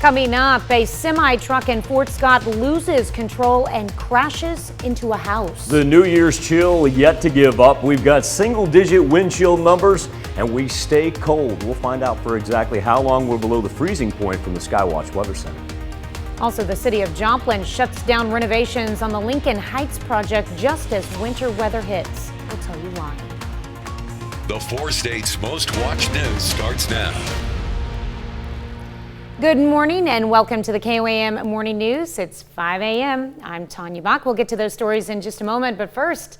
Coming up, a semi-truck in Fort Scott loses control and crashes into a house. The New Year's chill yet to give up. We've got single-digit wind chill numbers, and we stay cold. We'll find out for exactly how long we're below the freezing point from the Skywatch Weather Center. Also, the city of Joplin shuts down renovations on the Lincoln Heights project just as winter weather hits. We'll tell you why. The 4 states' most watched news starts now. Good morning and welcome to the KOAM Morning News. It's 5 a.m. I'm Tanya Bach. We'll get to those stories in just a moment, but first,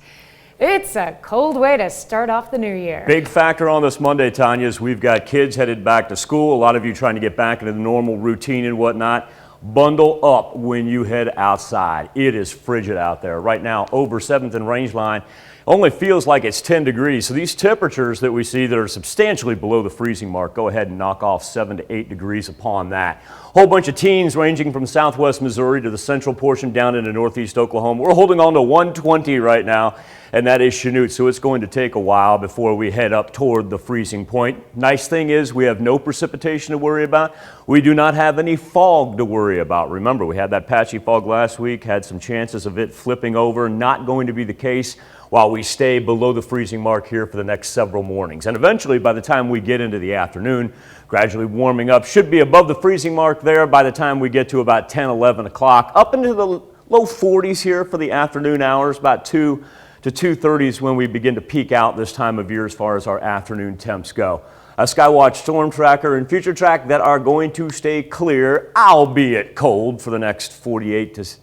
it's a cold way to start off the new year. Big factor on this Monday, Tanya, is we've got kids headed back to school. A lot of you trying to get back into the normal routine and whatnot. Bundle up when you head outside. It is frigid out there. Right now, over 7th and Range Line, only feels like it's 10 degrees. So these temperatures that we see that are substantially below the freezing mark, go ahead and knock off 7 to 8 degrees upon that. Whole bunch of teens ranging from southwest Missouri to the central portion down into northeast Oklahoma. We're holding on to 120 right now, and that is Chanute, so it's going to take a while before we head up toward the freezing point. Nice thing is we have no precipitation to worry about. We do not have any fog to worry about. Remember, we had that patchy fog last week, had some chances of it flipping over. Not going to be the case while we stay below the freezing mark here for the next several mornings. And eventually, by the time we get into the afternoon, gradually warming up, should be above the freezing mark there by the time we get to about 10, 11 o'clock, up into the low 40s here for the afternoon hours, about 2 to 2:30 is when we begin to peak out this time of year as far as our afternoon temps go. A Skywatch storm tracker and future track that are going to stay clear, albeit cold, for the next 36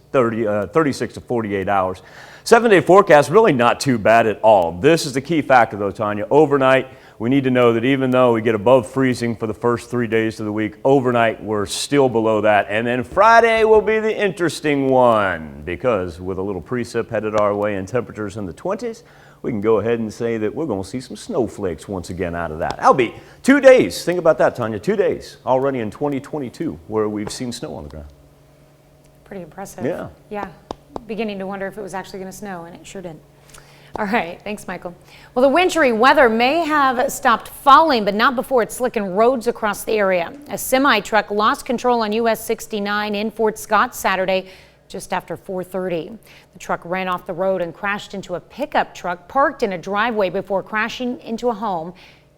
to 48 hours. 7-day forecast, really not too bad at all. This is the key factor though, Tanya. Overnight, we need to know that even though we get above freezing for the first 3 days of the week, overnight we're still below that. And then Friday will be the interesting one, because with a little precip headed our way and temperatures in the 20s, we can go ahead and say that we're going to see some snowflakes once again out of that. That'll be 2 days. Think about that, Tanya. 2 days already in 2022 where we've seen snow on the ground. Pretty impressive. Yeah. Yeah. Beginning to wonder if it was actually going to snow, and it sure did. All right, thanks, Michael. Well, the wintry weather may have stopped falling, but not before it's slicking roads across the area. A semi-truck lost control on US 69 in Fort Scott Saturday just after 4:30. The truck ran off the road and crashed into a pickup truck parked in a driveway before crashing into a home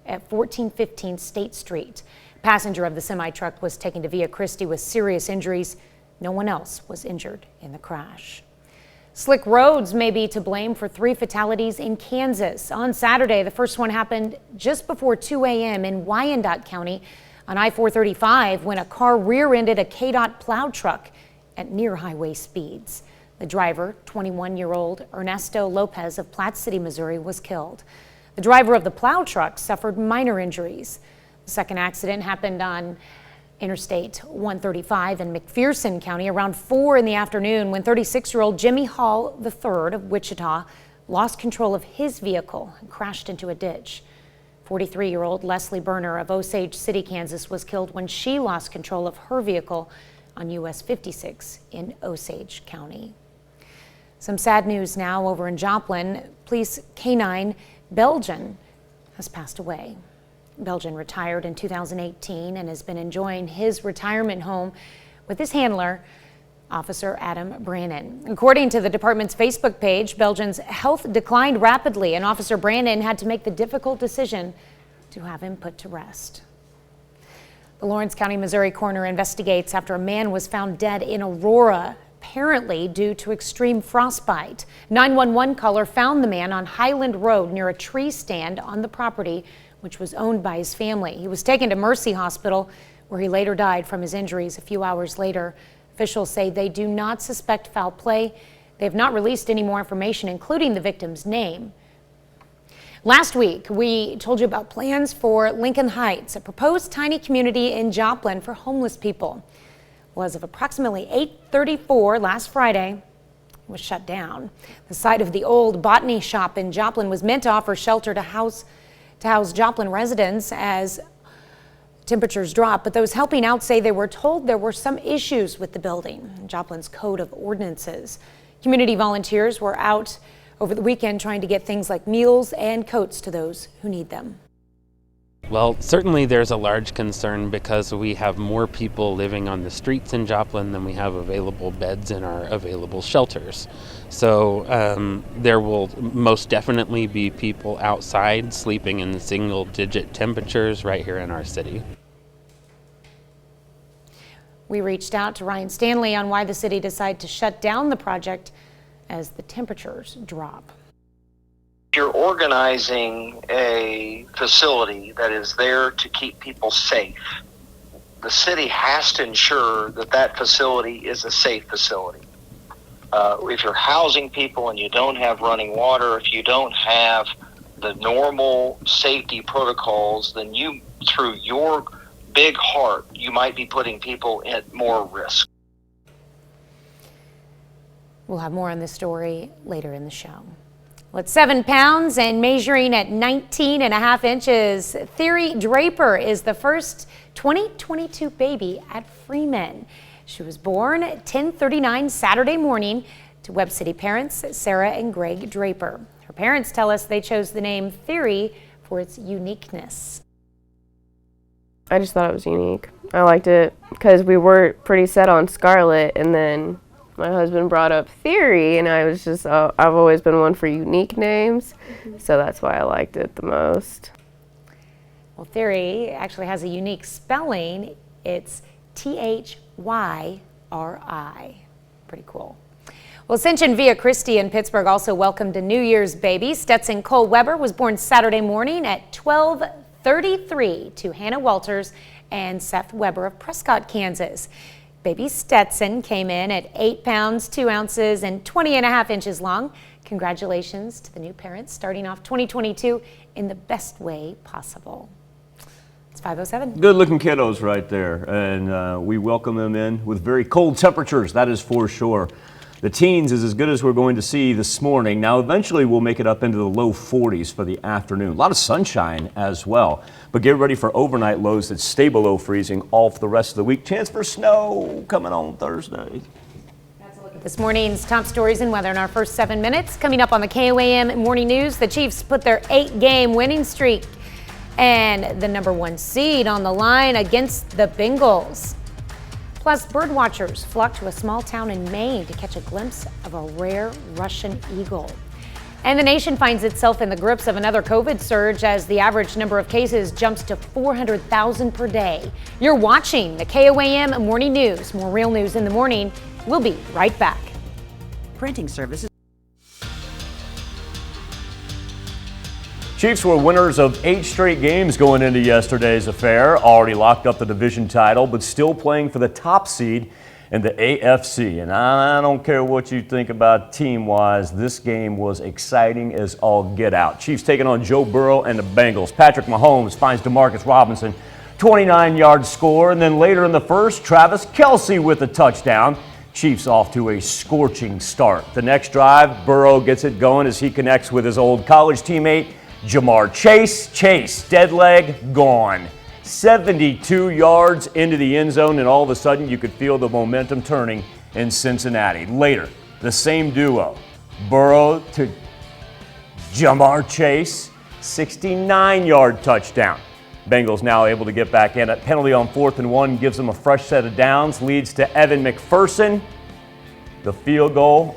at 1415 State Street. A passenger of the semi-truck was taken to Via Christi with serious injuries. No one else was injured in the crash. Slick roads may be to blame for 3 fatalities in Kansas. On Saturday, the first one happened just before 2 a.m. in Wyandotte County on I-435 when a car rear-ended a KDOT plow truck at near highway speeds. The driver, 21-year-old Ernesto Lopez of Platte City, Missouri, was killed. The driver of the plow truck suffered minor injuries. The second accident happened on Interstate 135 in McPherson County around 4 in the afternoon when 36-year-old Jimmy Hall III of Wichita lost control of his vehicle and crashed into a ditch. 43-year-old Leslie Berner of Osage City, Kansas was killed when she lost control of her vehicle on US 56 in Osage County. Some sad news now over in Joplin. Police canine Belgian has passed away. Belgian retired in 2018 and has been enjoying his retirement home with his handler, Officer Adam Brannon. According to the department's Facebook page, Belgian's health declined rapidly and Officer Brannon had to make the difficult decision to have him put to rest. The Lawrence County, Missouri coroner investigates after a man was found dead in Aurora, apparently due to extreme frostbite. 911 caller found the man on Highland Road near a tree stand on the property, which was owned by his family. He was taken to Mercy Hospital, where he later died from his injuries a few hours later. Officials say they do not suspect foul play. They have not released any more information, including the victim's name. Last week, we told you about plans for Lincoln Heights, a proposed tiny community in Joplin for homeless people. Well, as of approximately 8:34 last Friday, it was shut down. The site of the old botany shop in Joplin was meant to offer shelter to house Joplin residents as temperatures drop, but those helping out say they were told there were some issues with the building, Joplin's code of ordinances. Community volunteers were out over the weekend trying to get things like meals and coats to those who need them. Well, certainly there's a large concern because we have more people living on the streets in Joplin than we have available beds in our available shelters. So there will most definitely be people outside sleeping in single-digit temperatures right here in our city. We reached out to Ryan Stanley on why the city decided to shut down the project as the temperatures drop. You're organizing a facility that is there to keep people safe. The city has to ensure that that facility is a safe facility. If you're housing people and you don't have running water, if you don't have the normal safety protocols, then you, through your big heart, you might be putting people at more risk. We'll have more on this story later in the show. Well, at 7 pounds and measuring at 19.5 inches, Theory Draper is the first 2022 baby at Freeman. She was born at 10:39 Saturday morning to Webb City parents Sarah and Greg Draper. Her parents tell us they chose the name Theory for its uniqueness. I just thought it was unique. I liked it because we were pretty set on Scarlet, and then my husband brought up Theory, and I was just, I've always been one for unique names, so that's why I liked it the most. Well, Theory actually has a unique spelling. It's Thyri. Pretty cool. Well, Ascension Via Christi in Pittsburgh also welcomed a New Year's baby. Stetson Cole Weber was born Saturday morning at 12:33 to Hannah Walters and Seth Weber of Prescott, Kansas. Baby Stetson came in at 8 pounds, 2 ounces, and 20.5 inches long. Congratulations to the new parents starting off 2022 in the best way possible. It's 5:07. Good looking kiddos right there, and we welcome them in with very cold temperatures, that is for sure. The teens is as good as we're going to see this morning. Now eventually we'll make it up into the low 40s for the afternoon. A lot of sunshine as well, but get ready for overnight lows that stay below freezing all for the rest of the week. Chance for snow coming on Thursday. That's a look at this morning's top stories and weather in our first 7 minutes. Coming up on the KOAM Morning News, the Chiefs put their 8-game winning streak and the #1 seed on the line against the Bengals. Plus, bird watchers flock to a small town in Maine to catch a glimpse of a rare Russian eagle. And the nation finds itself in the grips of another COVID surge as the average number of cases jumps to 400,000 per day. You're watching the KOAM Morning News. More real news in the morning. We'll be right back. Printing services. Chiefs were winners of 8 straight games going into yesterday's affair, already locked up the division title, but still playing for the top seed in the AFC. And I don't care what you think about team-wise, this game was exciting as all get out. Chiefs taking on Joe Burrow and the Bengals. Patrick Mahomes finds Demarcus Robinson, 29-yard score, and then later in the first, Travis Kelce with a touchdown. Chiefs off to a scorching start. The next drive, Burrow gets it going as he connects with his old college teammate, Jamar Chase. Chase, dead leg, gone. 72 yards into the end zone, and all of a sudden you could feel the momentum turning in Cincinnati. Later, the same duo, Burrow to Jamar Chase, 69-yard touchdown. Bengals now able to get back in. A penalty on 4th and 1 gives them a fresh set of downs, leads to Evan McPherson, the field goal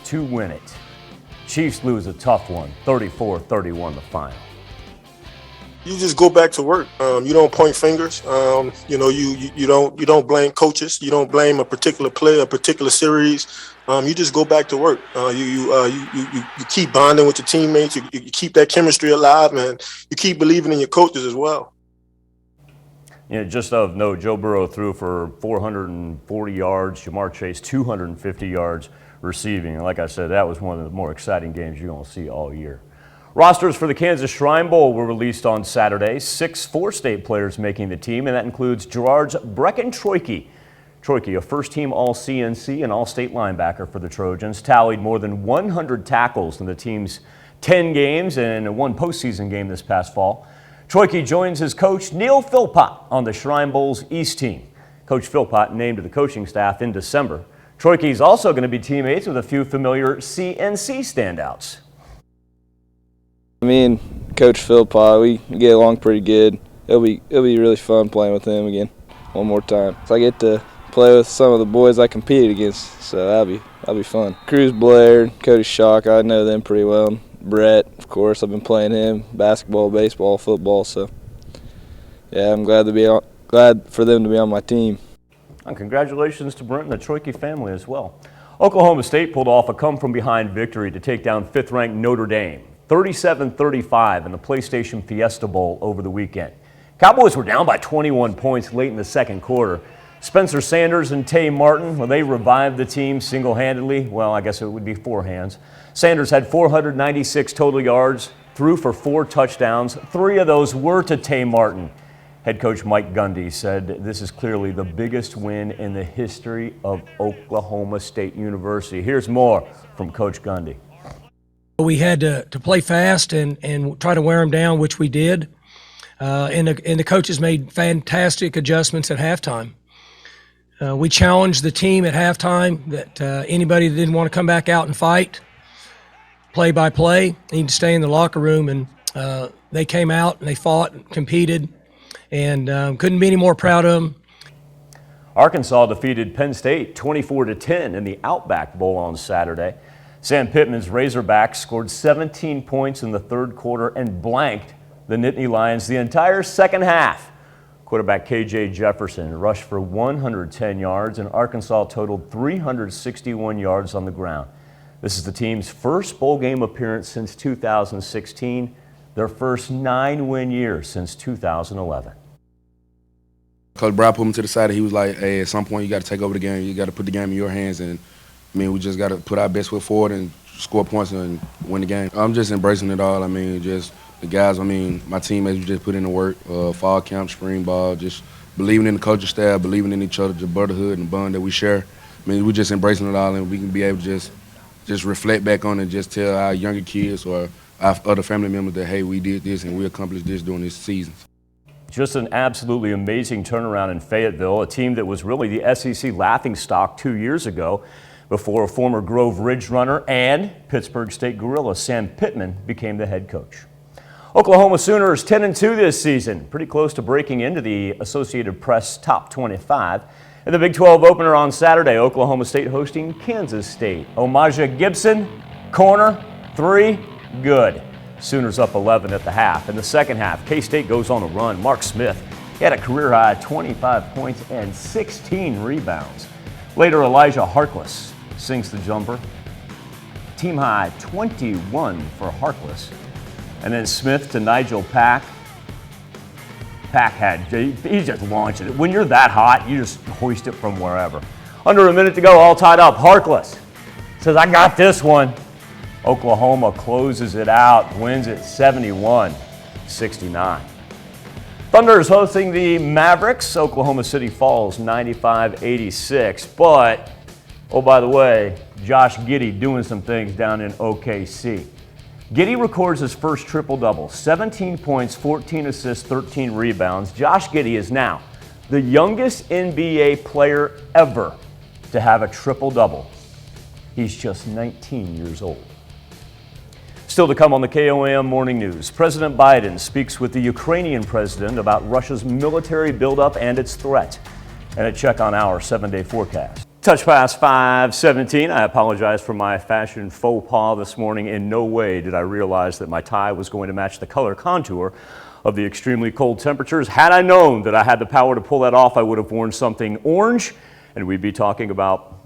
to win it. Chiefs lose a tough one, 34-31 the final. You just go back to work. You don't point fingers. You don't blame coaches. You don't blame a particular play, a particular series. You just go back to work. You keep bonding with your teammates. You keep that chemistry alive, and you keep believing in your coaches as well. Just of note, Joe Burrow threw for 440 yards. Jamar Chase 250 yards receiving. And like I said, that was one of the more exciting games you're going to see all year. Rosters for the Kansas Shrine Bowl were released on Saturday. 6 4-state players making the team, and that includes Gerard's Brecken Troike. Troike, a first-team All-CNC and All-State linebacker for the Trojans, tallied more than 100 tackles in the team's 10 games and 1 postseason game this past fall. Troike joins his coach, Neil Philpott, on the Shrine Bowl's East team. Coach Philpott named to the coaching staff in December. Troike is also going to be teammates with a few familiar CNC standouts. I mean, Coach Philpott. We get along pretty good. It'll be really fun playing with him again one more time. So I get to play with some of the boys I competed against, so that'll be fun. Cruz Blair, Cody Shock, I know them pretty well. Brett, of course, I've been playing him, basketball, baseball, football, so yeah, I'm glad for them to be on my team. And congratulations to Brent and the Troike family as well. Oklahoma State pulled off a come-from-behind victory to take down 5th-ranked Notre Dame, 37-35 in the PlayStation Fiesta Bowl over the weekend. Cowboys were down by 21 points late in the second quarter. Spencer Sanders and Tay Martin, well, they revived the team single-handedly. Well, I guess it would be four hands. Sanders had 496 total yards, threw for 4 touchdowns. 3 of those were to Tay Martin. Head coach Mike Gundy said this is clearly the biggest win in the history of Oklahoma State University. Here's more from Coach Gundy. We had to play fast and try to wear them down, which we did. And the coaches made fantastic adjustments at halftime. We challenged the team at halftime that anybody that didn't want to come back out and fight, play by play, need to stay in the locker room. And they came out and they fought and competed. And couldn't be any more proud of them. Arkansas defeated Penn State 24-10 in the Outback Bowl on Saturday. Sam Pittman's Razorbacks scored 17 points in the third quarter and blanked the Nittany Lions the entire second half. Quarterback K.J. Jefferson rushed for 110 yards, and Arkansas totaled 361 yards on the ground. This is the team's first bowl game appearance since 2016, their first 9-win year since 2011. Coach Brown put him to the side and he was like, hey, at some point you got to take over the game. You got to put the game in your hands. And, I mean, we just got to put our best foot forward and score points and win the game. I'm just embracing it all. I mean, just the guys, I mean, my teammates, we just put in the work, fall camp, spring ball, just believing in the coaching staff, believing in each other, the brotherhood and the bond that we share. I mean, we're just embracing it all and we can be able to just reflect back on it and just tell our younger kids or our other family members that, hey, we did this and we accomplished this during this season. Just an absolutely amazing turnaround in Fayetteville, a team that was really the SEC laughingstock 2 years ago before former Grove Ridge runner and Pittsburgh State Gorilla Sam Pittman became the head coach. Oklahoma Sooners 10-2 this season, pretty close to breaking into the Associated Press top 25. In the Big 12 opener on Saturday, Oklahoma State hosting Kansas State. Omaja Gibson, corner, 3, good. Sooners up 11 at the half. In the second half, K-State goes on a run. Mark Smith had a career-high 25 points and 16 rebounds. Later, Elijah Harkless sinks the jumper. Team-high 21 for Harkless. And then Smith to Nigel Pack. Pack he just launched it. When you're that hot, you just hoist it from wherever. Under a minute to go, all tied up. Harkless says, I got this one. Oklahoma closes it out, wins it 71-69. Thunder is hosting the Mavericks. Oklahoma City falls 95-86. But, oh, by the way, Josh Giddey doing some things down in OKC. Giddey records his first triple-double, 17 points, 14 assists, 13 rebounds. Josh Giddey is now the youngest NBA player ever to have a triple-double. He's just 19 years old. Still to come on the KOAM Morning News, President Biden speaks with the Ukrainian president about Russia's military buildup and its threat. And a check on our 7-day forecast. Touch past 5:17. I apologize for my fashion faux pas this morning. In no way did I realize that my tie was going to match the color contour of the extremely cold temperatures. Had I known that I had the power to pull that off, I would have worn something orange, and we'd be talking about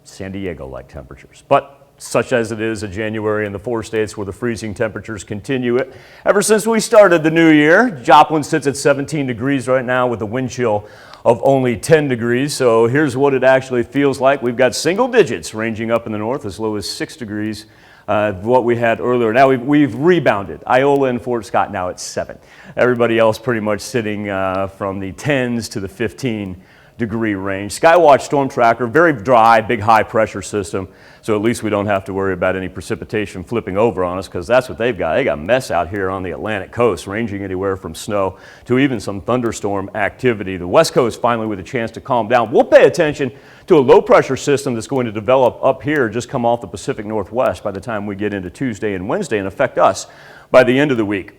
San Diego-like temperatures. But such as it is, a January in the 4 states where the freezing temperatures continue it. Ever since we started the new year, Joplin sits at 17 degrees right now with a wind chill of only 10 degrees. So here's what it actually feels like. We've got single digits ranging up in the north as low as 6 degrees, what we had earlier. Now we've rebounded. Iola and Fort Scott now at 7. Everybody else pretty much sitting from the 10s to the 15-degree range. Skywatch Storm Tracker, very dry, big high pressure system. So at least we don't have to worry about any precipitation flipping over on us, because that's what they've got. They got mess out here on the Atlantic coast, ranging anywhere from snow to even some thunderstorm activity. The West Coast finally with a chance to calm down. We'll pay attention to a low pressure system that's going to develop up here, just come off the Pacific Northwest by the time we get into Tuesday and Wednesday and affect us by the end of the week.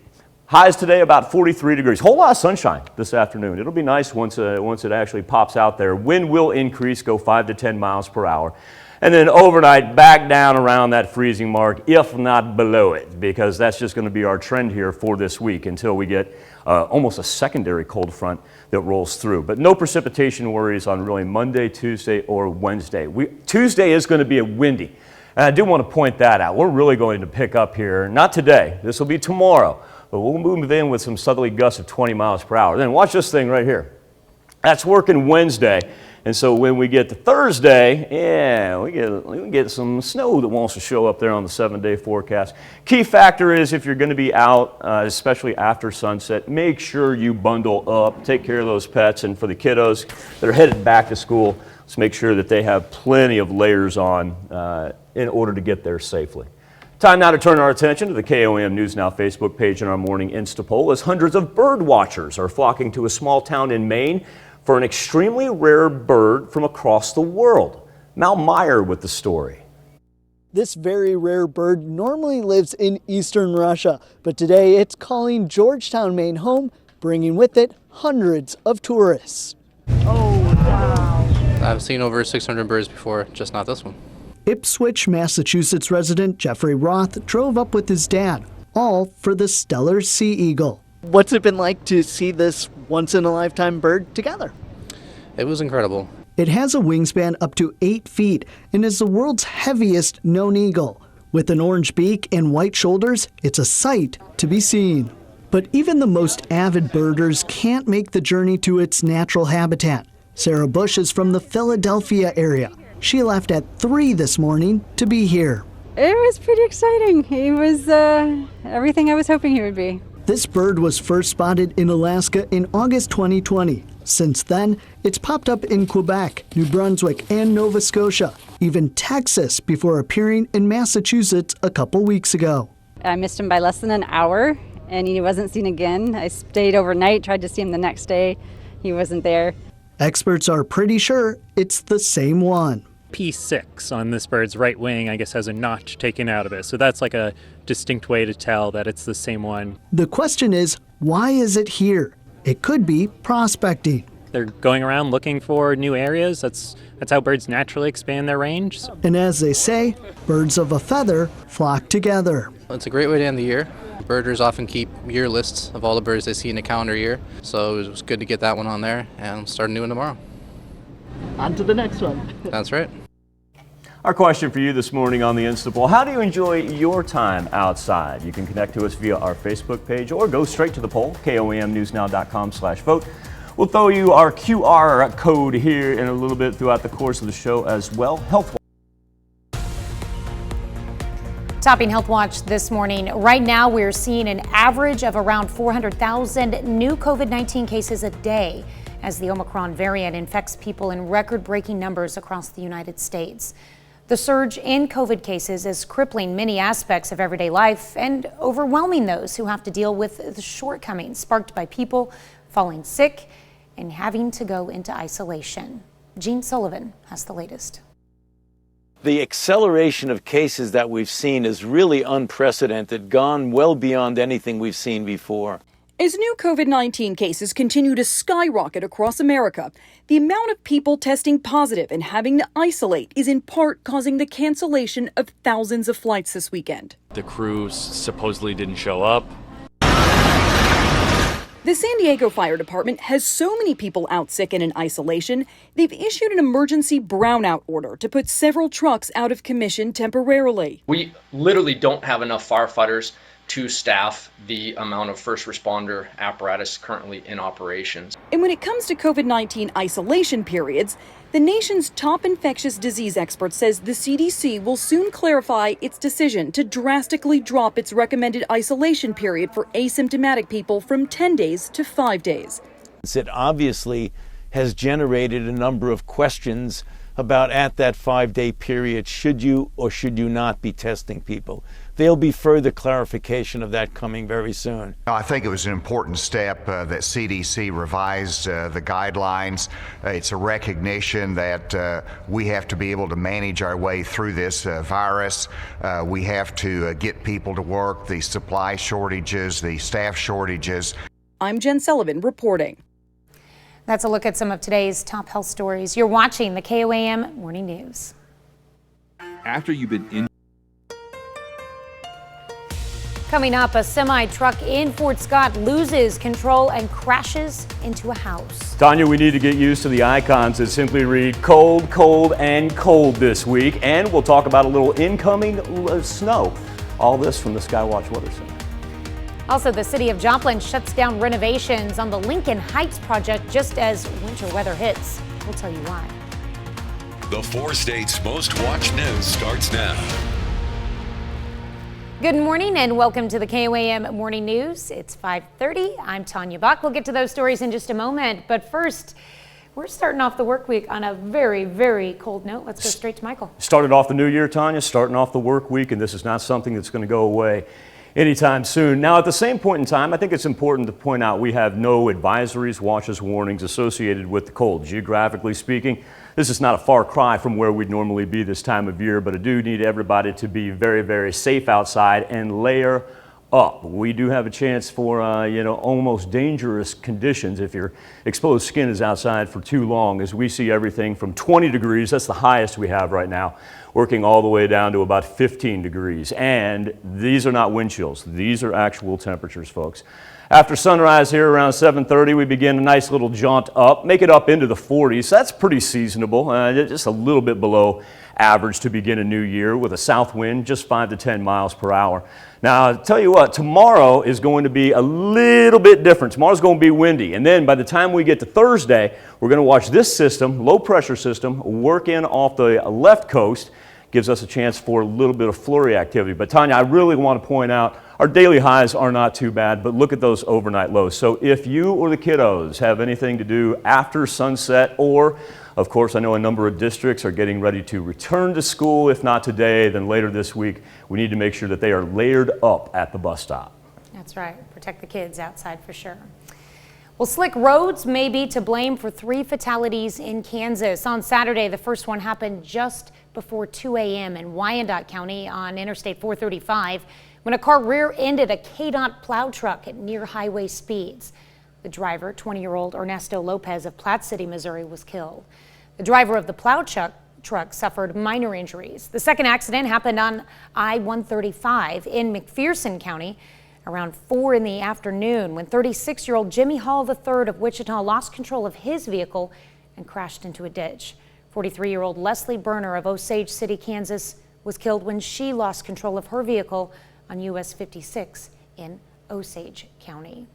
Highs today about 43 degrees. Whole lot of sunshine this afternoon. It'll be nice once it actually pops out there. Wind will increase, go 5 to 10 miles per hour. And then overnight, back down around that freezing mark, if not below it, because that's just going to be our trend here for this week until we get almost a secondary cold front that rolls through. But no precipitation worries on really Monday, Tuesday, or Wednesday. Tuesday is going to be windy. And I do want to point that out. We're really going to pick up here, not today, this will be tomorrow, but we'll move in with some southerly gusts of 20 miles per hour. Then watch this thing right here. That's working Wednesday. And so when we get to Thursday, yeah, we get some snow that wants to show up there on the 7-day forecast. Key factor is if you're going to be out, especially after sunset, make sure you bundle up, take care of those pets. And for the kiddos that are headed back to school, let's make sure that they have plenty of layers on in order to get there safely. Time now to turn our attention to the KOAM News Now Facebook page and our morning Insta poll as hundreds of bird watchers are flocking to a small town in Maine for an extremely rare bird from across the world. Mal Meyer with the story. This very rare bird normally lives in eastern Russia, but today it's calling Georgetown, Maine home, bringing with it hundreds of tourists. Oh, wow. I've seen over 600 birds before, just not this one. Ipswich, Massachusetts resident Jeffrey Roth drove up with his dad, all for the stellar sea eagle. What's it been like to see this once-in-a-lifetime bird together? It was incredible. It has a wingspan up to 8 feet and is the world's heaviest known eagle. With an orange beak and white shoulders, it's a sight to be seen. But even the most avid birders can't make the journey to its natural habitat. Sarah Bush is from the Philadelphia area. She left at 3 this morning to be here. It was pretty exciting. He was everything I was hoping he would be. This bird was first spotted in Alaska in August 2020. Since then, it's popped up in Quebec, New Brunswick, and Nova Scotia, even Texas before appearing in Massachusetts a couple weeks ago. I missed him by less than an hour, and he wasn't seen again. I stayed overnight, tried to see him the next day. He wasn't there. Experts are pretty sure it's the same one. P6 on this bird's right wing, I guess, has a notch taken out of it. So that's like a distinct way to tell that it's the same one. The question is, why is it here? It could be prospecting. They're going around looking for new areas. That's how birds naturally expand their range. And as they say, birds of a feather flock together. It's a great way to end the year. Birders often keep year lists of all the birds they see in a calendar year. So it was good to get that one on there, and start a new one tomorrow. On to the next one. That's right. Our question for you this morning on the Insta poll: how do you enjoy your time outside? You can connect to us via our Facebook page or go straight to the poll, KOAMnewsnow.com/vote. We'll throw you our QR code here in a little bit throughout the course of the show as well. Health. Topping Health Watch this morning. Right now, we're seeing an average of around 400,000 new COVID-19 cases a day as the Omicron variant infects people in record-breaking numbers across the United States. The surge in COVID cases is crippling many aspects of everyday life and overwhelming those who have to deal with the shortcomings sparked by people falling sick and having to go into isolation. Gene Sullivan has the latest. The acceleration of cases that we've seen is really unprecedented, gone well beyond anything we've seen before. As new COVID-19 cases continue to skyrocket across America, the amount of people testing positive and having to isolate is in part causing the cancellation of thousands of flights this weekend. The crew supposedly didn't show up. The San Diego Fire Department has so many people out sick and in isolation, they've issued an emergency brownout order to put several trucks out of commission temporarily. We literally don't have enough firefighters to staff the amount of first responder apparatus currently in operations. And when it comes to COVID-19 isolation periods, the nation's top infectious disease expert says the CDC will soon clarify its decision to drastically drop its recommended isolation period for asymptomatic people from 10 days to 5 days. It obviously has generated a number of questions about at that 5-day period, should you or should you not be testing people. There'll be further clarification of that coming very soon. I think it was an important step that CDC revised the guidelines. It's a recognition that we have to be able to manage our way through this virus. We have to get people to work, the supply shortages, the staff shortages. I'm Jen Sullivan reporting. That's a look at some of today's top health stories. You're watching the KOAM Morning News. After you've been in. Coming up, a semi-truck in Fort Scott loses control and crashes into a house. Tanya, we need to get used to the icons that simply read cold, cold, and cold this week. And we'll talk about a little incoming snow. All this from the Skywatch Weather Center. Also, the city of Joplin shuts down renovations on the Lincoln Heights project just as winter weather hits. We'll tell you why. The 4 states' most watched news starts now. Good morning and welcome to the KOAM Morning News. It's 5:30. I'm Tanya Buck. We'll get to those stories in just a moment. But first, we're starting off the work week on a very, very cold note. Let's go straight to Michael. Started off the new year, Tanya, starting off the work week, and this is not something that's going to go away anytime soon. Now, at the same point in time, I think it's important to point out we have no advisories, watches, warnings associated with the cold. Geographically speaking, this is not a far cry from where we'd normally be this time of year, but I do need everybody to be very, very safe outside and layer up. We do have a chance for, almost dangerous conditions if your exposed skin is outside for too long, as we see everything from 20 degrees, that's the highest we have right now, working all the way down to about 15 degrees. And these are not wind chills. These are actual temperatures, folks. After sunrise here around 7:30, we begin a nice little jaunt up, make it up into the 40s. That's pretty seasonable, just a little bit below average to begin a new year with a south wind, just 5 to 10 miles per hour. Now, I'll tell you what, tomorrow is going to be a little bit different. Tomorrow's going to be windy. And then by the time we get to Thursday, we're going to watch this system, low pressure system, work in off the left coast. Gives us a chance for a little bit of flurry activity. But Tanya, I really want to point out our daily highs are not too bad, but look at those overnight lows. So if you or the kiddos have anything to do after sunset, or of course, I know a number of districts are getting ready to return to school. If not today, then later this week, we need to make sure that they are layered up at the bus stop. That's right. Protect the kids outside for sure. Well, slick roads may be to blame for 3 fatalities in Kansas. On Saturday, the first one happened just before 2 a.m. in Wyandotte County on Interstate 435 when a car rear-ended a KDOT plow truck at near highway speeds. The driver, 20-year-old Ernesto Lopez of Platte City, Missouri, was killed. The driver of the plow truck suffered minor injuries. The second accident happened on I-135 in McPherson County around 4 in the afternoon when 36-year-old Jimmy Hall III of Wichita lost control of his vehicle and crashed into a ditch. 43-year-old Leslie Berner of Osage City, Kansas, was killed when she lost control of her vehicle on US 56 in Osage County.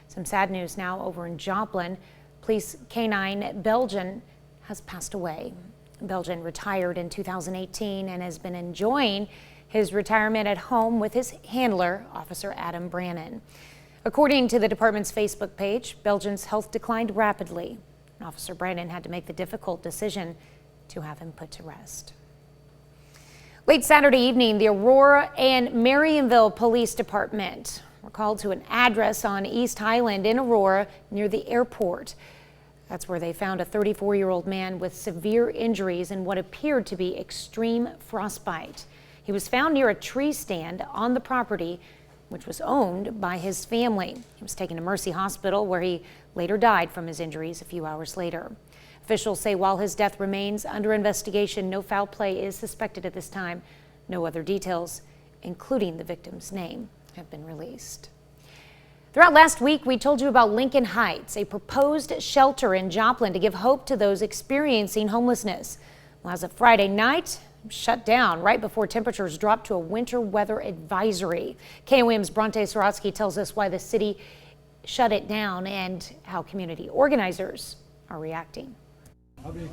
Some sad news now over in Joplin. Police K-9 Belgian has passed away. Belgian retired in 2018 and has been enjoying his retirement at home with his handler, Officer Adam Brannon. According to the department's Facebook page, Belgian's health declined rapidly. Officer Brannon had to make the difficult decision to have him put to rest. Late Saturday evening, the Aurora and Marionville Police Department were called to an address on East Highland in Aurora near the airport. That's where they found a 34-year-old man with severe injuries and what appeared to be extreme frostbite. He was found near a tree stand on the property, which was owned by his family. He was taken to Mercy Hospital, where he later died from his injuries a few hours later. Officials say while his death remains under investigation, no foul play is suspected at this time. No other details, including the victim's name, have been released. Throughout last week, we told you about Lincoln Heights, a proposed shelter in Joplin to give hope to those experiencing homelessness. Well, as of Friday night, shut down right before temperatures dropped to a winter weather advisory. KOAM's Bronte Sorotsky tells us why the city shut it down and how community organizers are reacting.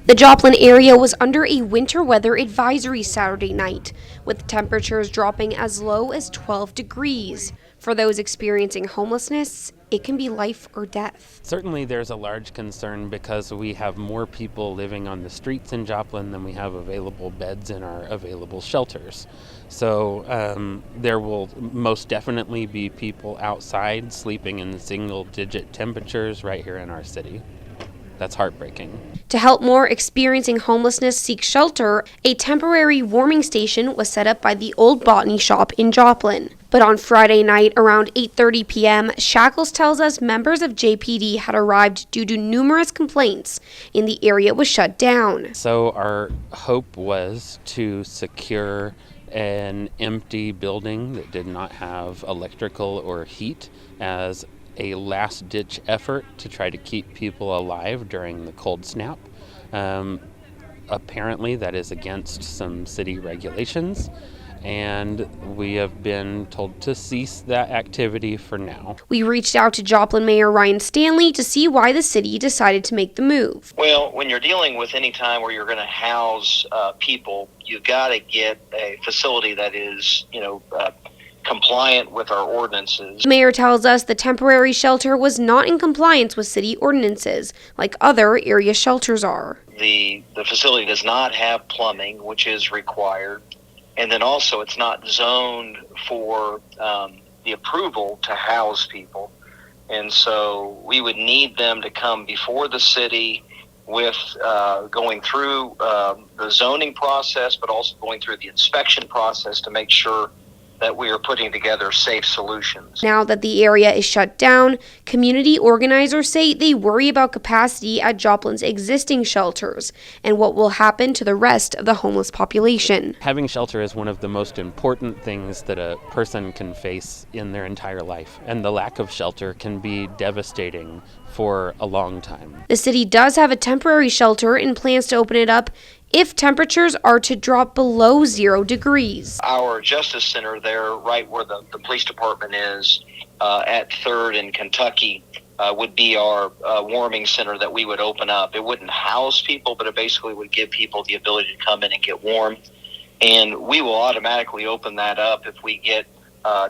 The Joplin area was under a winter weather advisory Saturday night, with temperatures dropping as low as 12 degrees. For those experiencing homelessness, it can be life or death. Certainly there's a large concern because we have more people living on the streets in Joplin than we have available beds in our available shelters. So there will most definitely be people outside sleeping in single-digit temperatures right here in our city. That's heartbreaking. To help more experiencing homelessness seek shelter, a temporary warming station was set up by the Old Botany Shop in Joplin. But on Friday night around 8:30 p.m., Shackles tells us members of JPD had arrived due to numerous complaints and the area was shut down. So our hope was to secure an empty building that did not have electrical or heat as a last-ditch effort to try to keep people alive during the cold snap. Apparently that is against some city regulations, and we have been told to cease that activity for now. We reached out to Joplin Mayor Ryan Stanley to see why the city decided to make the move. Well, when you're dealing with any time where you're going to house people, you've got to get a facility that is, compliant with our ordinances. The mayor tells us the temporary shelter was not in compliance with city ordinances, like other area shelters are. The facility does not have plumbing, which is required, and then also it's not zoned for the approval to house people. And so we would need them to come before the city with going through the zoning process, but also going through the inspection process to make sure that we are putting together safe solutions. Now that the area is shut down, community organizers say they worry about capacity at Joplin's existing shelters and what will happen to the rest of the homeless population. Having shelter is one of the most important things that a person can face in their entire life, and the lack of shelter can be devastating for a long time. The city does have a temporary shelter and plans to open it up if temperatures are to drop below 0 degrees. Our Justice Center there, right where the police department is, at 3rd in Kentucky, would be our warming center that we would open up. It wouldn't house people, but it basically would give people the ability to come in and get warm. And we will automatically open that up if we get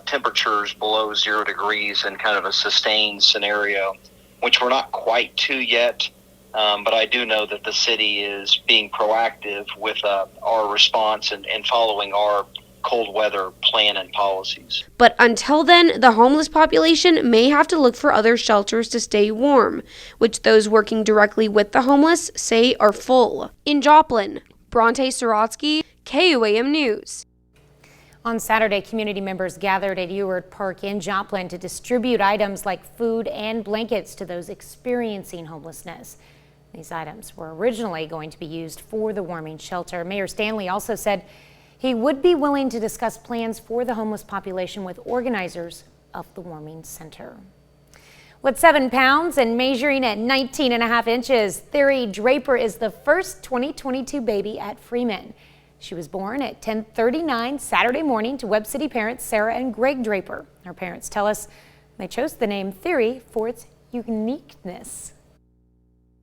temperatures below 0 degrees in kind of a sustained scenario, which we're not quite to yet. But I do know that the city is being proactive with our response and following our cold weather plan and policies. But until then, the homeless population may have to look for other shelters to stay warm, which those working directly with the homeless say are full. In Joplin, Bronte Sorotsky, KOAM News. On Saturday, community members gathered at Ewart Park in Joplin to distribute items like food and blankets to those experiencing homelessness. These items were originally going to be used for the warming shelter. Mayor Stanley also said he would be willing to discuss plans for the homeless population with organizers of the warming center. With 7 pounds and measuring at 19.5 inches, Theory Draper is the first 2022 baby at Freeman. She was born at 10:39 Saturday morning to Webb City parents Sarah and Greg Draper. Her parents tell us they chose the name Theory for its uniqueness.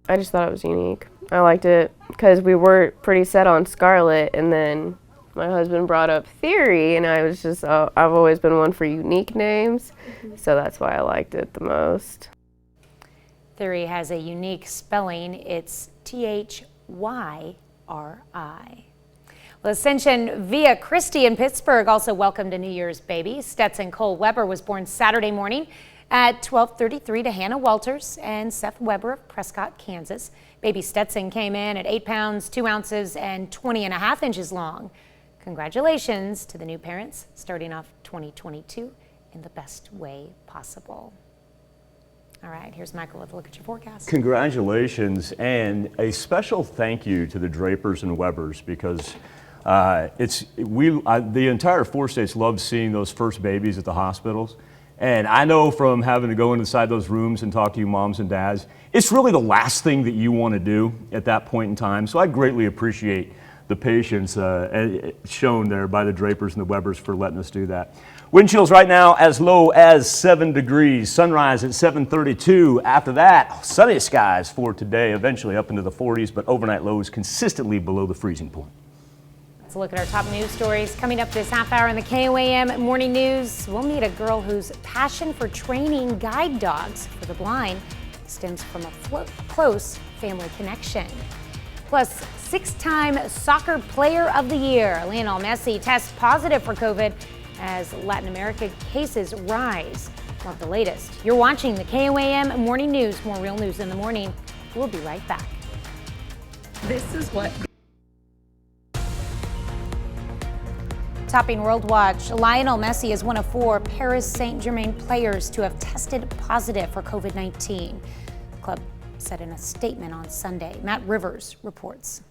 I just thought it was unique. I liked it because we were pretty set on Scarlet, and then my husband brought up Theory, and I was just, I've always been one for unique names, so that's why I liked it the most. Theory has a unique spelling. It's Thyri. Well, Ascension Via Christie in Pittsburgh also welcomed a New Year's baby. Stetson Cole Weber was born Saturday morning at 12:33 to Hannah Walters and Seth Weber of Prescott, Kansas. Baby Stetson came in at 8 pounds, 2 ounces, and 20.5 inches long. Congratulations to the new parents, starting off 2022 in the best way possible. All right, here's Michael with a look at your forecast. Congratulations, and a special thank you to the Drapers and Webers, because the entire 4 states love seeing those first babies at the hospitals. And I know from having to go inside those rooms and talk to you moms and dads, it's really the last thing that you want to do at that point in time. So I greatly appreciate the patience shown there by the Drapers and the Webers for letting us do that. Wind chills right now as low as 7 degrees. Sunrise at 7:32. After that, sunny skies for today, eventually up into the 40s, but overnight lows consistently below the freezing point. Let's look at our top news stories. Coming up this half hour in the KOAM Morning News, we'll meet a girl whose passion for training guide dogs for the blind stems from a close family connection. Plus, 6-time Soccer Player of the Year, Lionel Messi, tests positive for COVID as Latin America cases rise. More of the latest. You're watching the KOAM Morning News. More real news in the morning. We'll be right back. This is what... Topping World Watch, Lionel Messi is one of 4 Paris Saint-Germain players to have tested positive for COVID-19. The club said in a statement on Sunday. Matt Rivers reports.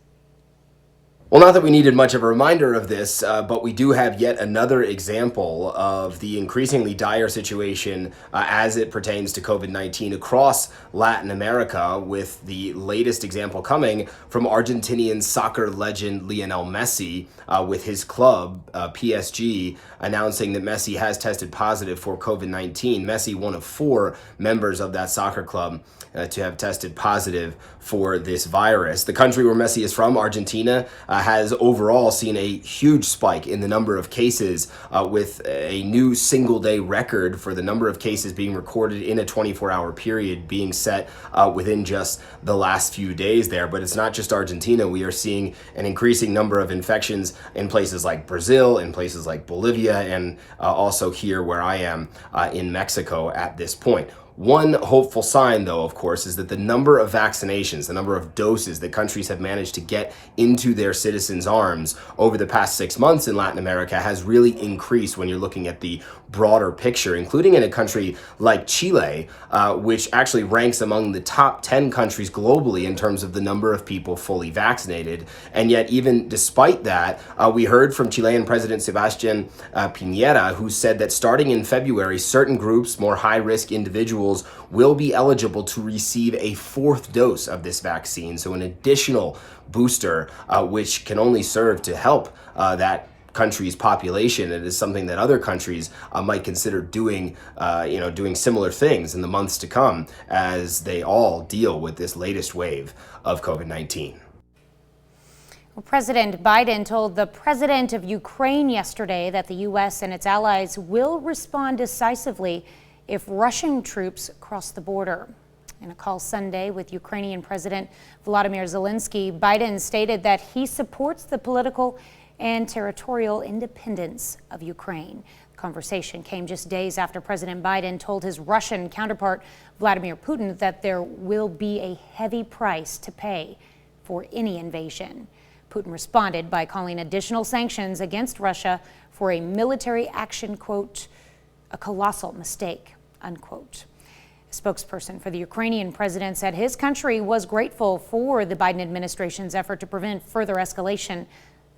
Well, not that we needed much of a reminder of this, but we do have yet another example of the increasingly dire situation as it pertains to COVID-19 across Latin America, with the latest example coming from Argentinian soccer legend Lionel Messi, with his club, PSG, announcing that Messi has tested positive for COVID-19. Messi, one of 4 members of that soccer club to have tested positive for this virus. The country where Messi is from, Argentina, has overall seen a huge spike in the number of cases, with a new single-day record for the number of cases being recorded in a 24-hour period being set within just the last few days there. But it's not just Argentina. We are seeing an increasing number of infections in places like Brazil, in places like Bolivia, and also here where I am in Mexico at this point. One hopeful sign, though, of course, is that the number of vaccinations, the number of doses that countries have managed to get into their citizens' arms over the past 6 months in Latin America has really increased when you're looking at the broader picture, including in a country like Chile, which actually ranks among the top 10 countries globally in terms of the number of people fully vaccinated. And yet, even despite that, we heard from Chilean President Sebastián Piñera, who said that starting in February, certain groups, more high-risk individuals, will be eligible to receive a 4th dose of this vaccine, so an additional booster, which can only serve to help that country's population. It is something that other countries might consider doing, doing similar things in the months to come as they all deal with this latest wave of COVID-19. Well, President Biden told the president of Ukraine yesterday that the U.S. and its allies will respond decisively if Russian troops cross the border. In a call Sunday with Ukrainian President Volodymyr Zelensky, Biden stated that he supports the political and territorial independence of Ukraine. The conversation came just days after President Biden told his Russian counterpart Vladimir Putin that there will be a heavy price to pay for any invasion. Putin responded by calling additional sanctions against Russia for a military action, quote, a colossal mistake, unquote. A spokesperson for the Ukrainian president said his country was grateful for the Biden administration's effort to prevent further escalation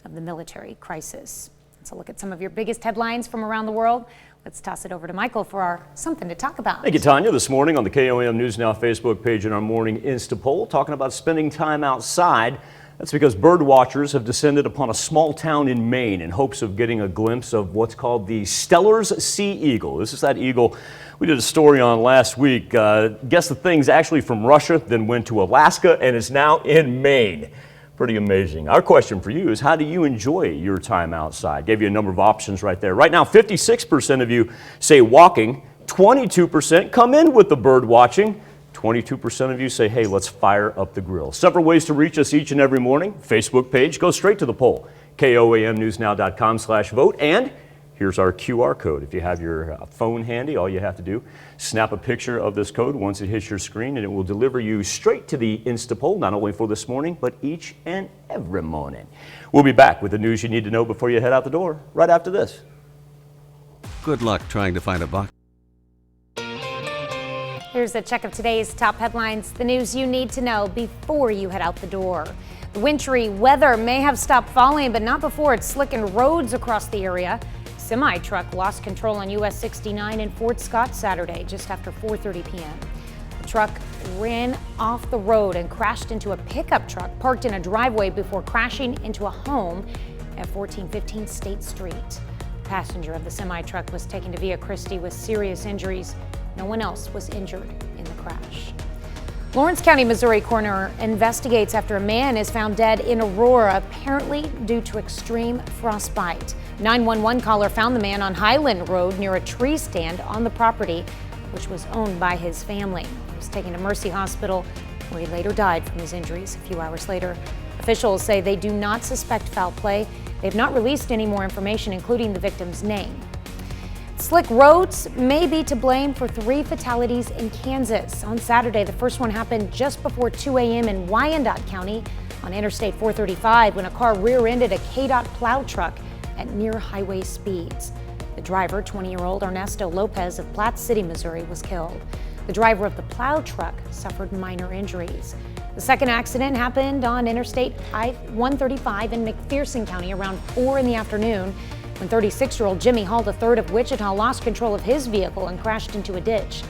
of the military crisis. Let's look at some of your biggest headlines from around the world. Let's toss it over to Michael for our Something to Talk About. Thank you, Tanya. This morning on the KOAM News Now Facebook page in our morning Insta poll, talking about spending time outside. That's because bird watchers have descended upon a small town in Maine in hopes of getting a glimpse of what's called the Steller's sea eagle. This is that eagle we did a story on last week. Guess the thing's actually from Russia, then went to Alaska, and is now in Maine. Pretty amazing. Our question for you is, how do you enjoy your time outside? Gave you a number of options right there. Right now, 56% of you say walking, 22% come in with the bird watching, 22% of you say, hey, let's fire up the grill. Several ways to reach us each and every morning. Facebook page, go straight to the poll, KOAMnewsnow.com/vote. And here's our QR code. If you have your phone handy, all you have to do, snap a picture of this code once it hits your screen, and it will deliver you straight to the Insta poll, not only for this morning, but each and every morning. We'll be back with the news you need to know before you head out the door, right after this. Good luck trying to find a box. Here's a check of today's top headlines, the news you need to know before you head out the door. The wintry weather may have stopped falling, but not before it's slicking roads across the area. Semi-truck lost control on US 69 in Fort Scott Saturday, just after 4:30 p.m. The truck ran off the road and crashed into a pickup truck parked in a driveway before crashing into a home at 1415 State Street. passenger of the semi-truck was taken to Via Christi with serious injuries. No one else was injured in the crash. Lawrence County, Missouri coroner investigates after a man is found dead in Aurora, apparently due to extreme frostbite. 911 caller found the man on Highland Road near a tree stand on the property, which was owned by his family. He was taken to Mercy Hospital, where he later died from his injuries a few hours later. Officials say they do not suspect foul play. They have not released any more information, including the victim's name. Slick roads may be to blame for 3 fatalities in Kansas. On Saturday, the first one happened just before 2 a.m. in Wyandotte County on Interstate 435 when a car rear-ended a KDOT plow truck at near highway speeds. The driver, 20-year-old Ernesto Lopez of Platte City, Missouri, was killed. The driver of the plow truck suffered minor injuries. The second accident happened on Interstate I-135 in McPherson County around 4 in the afternoon when 36-year-old Jimmy Hall III of Wichita lost control of his vehicle and crashed into a ditch.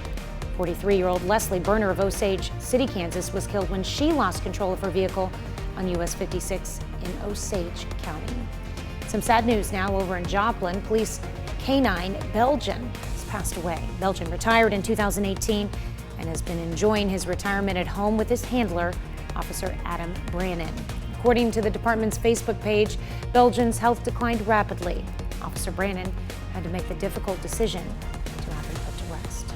43-year-old Leslie Berner of Osage City, Kansas was killed when she lost control of her vehicle on US 56 in Osage County. Some sad news now over in Joplin. Police canine Belgian has passed away. Belgian retired in 2018 and has been enjoying his retirement at home with his handler, Officer Adam Brannon. According to the department's Facebook page, Belgian's health declined rapidly. Officer Brannon had to make the difficult decision to have him put to rest.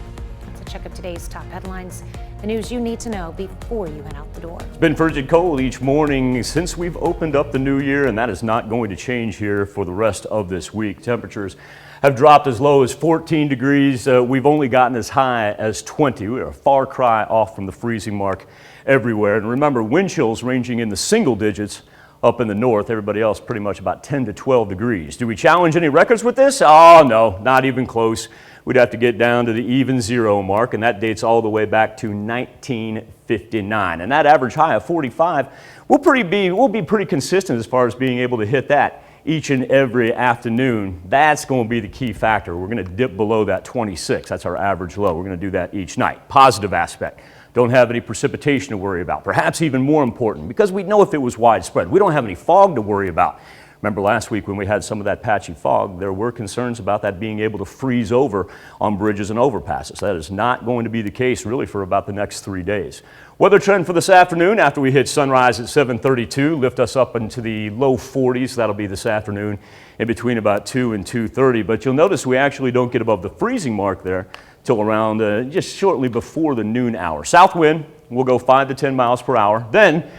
That's a check of today's top headlines, the news you need to know before you head out the door. It's been frigid cold each morning since we've opened up the new year, and that is not going to change here for the rest of this week. Temperatures have dropped as low as 14 degrees. We've only gotten as high as 20. We are a far cry off from the freezing mark everywhere. And remember, wind chills ranging in the single digits up in the north. Everybody else pretty much about 10 to 12 degrees. Do we challenge any records with this? Oh, no, not even close. We'd have to get down to the even zero mark, and that dates all the way back to 1959. And that average high of 45, we'll be pretty consistent as far as being able to hit that each and every afternoon. That's going to be the key factor. We're going to dip below that 26. That's our average low. We're going to do that each night. Positive aspect. Don't have any precipitation to worry about. Perhaps even more important, because we know if it was widespread. We don't have any fog to worry about. Remember last week when we had some of that patchy fog, there were concerns about that being able to freeze over on bridges and overpasses. That is not going to be the case really for about the next 3 days. Weather trend for this afternoon after we hit sunrise at 7:32, lift us up into the low 40s. That'll be this afternoon in between about 2 and 2:30. But you'll notice we actually don't get above the freezing mark there till around just shortly before the noon hour. South wind will go 5 to 10 miles per hour. Then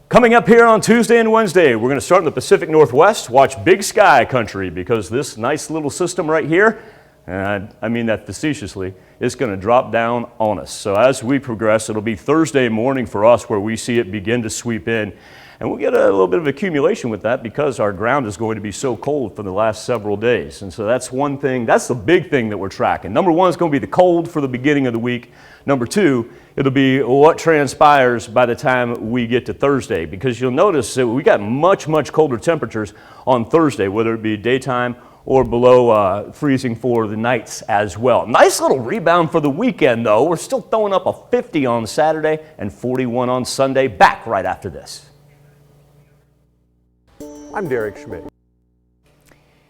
coming up here on Tuesday and Wednesday, we're going to start in the Pacific Northwest. Watch big sky country, because this nice little system right here, and I mean that facetiously, is going to drop down on us. So as we progress, it'll be Thursday morning for us where we see it begin to sweep in. And we'll get a little bit of accumulation with that because our ground is going to be so cold for the last several days. And so that's one thing, that's the big thing that we're tracking. Number one is going to be the cold for the beginning of the week. Number two, it'll be what transpires by the time we get to Thursday, because you'll notice that we got much, much colder temperatures on Thursday, whether it be daytime or below freezing for the nights as well. Nice little rebound for the weekend, though. We're still throwing up a 50 on Saturday and 41 on Sunday. Back right after this. I'm Derek Schmidt.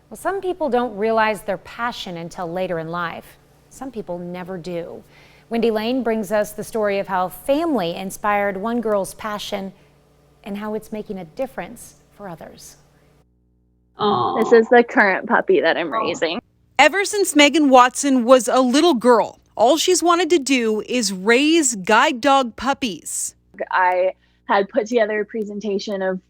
Well, some people don't realize their passion until later in life. Some people never do. Wendy Lane brings us the story of how family inspired one girl's passion and how it's making a difference for others. This is the current puppy that I'm raising. Ever since Megan Watson was a little girl, all she's wanted to do is raise guide dog puppies. I had put together a presentation of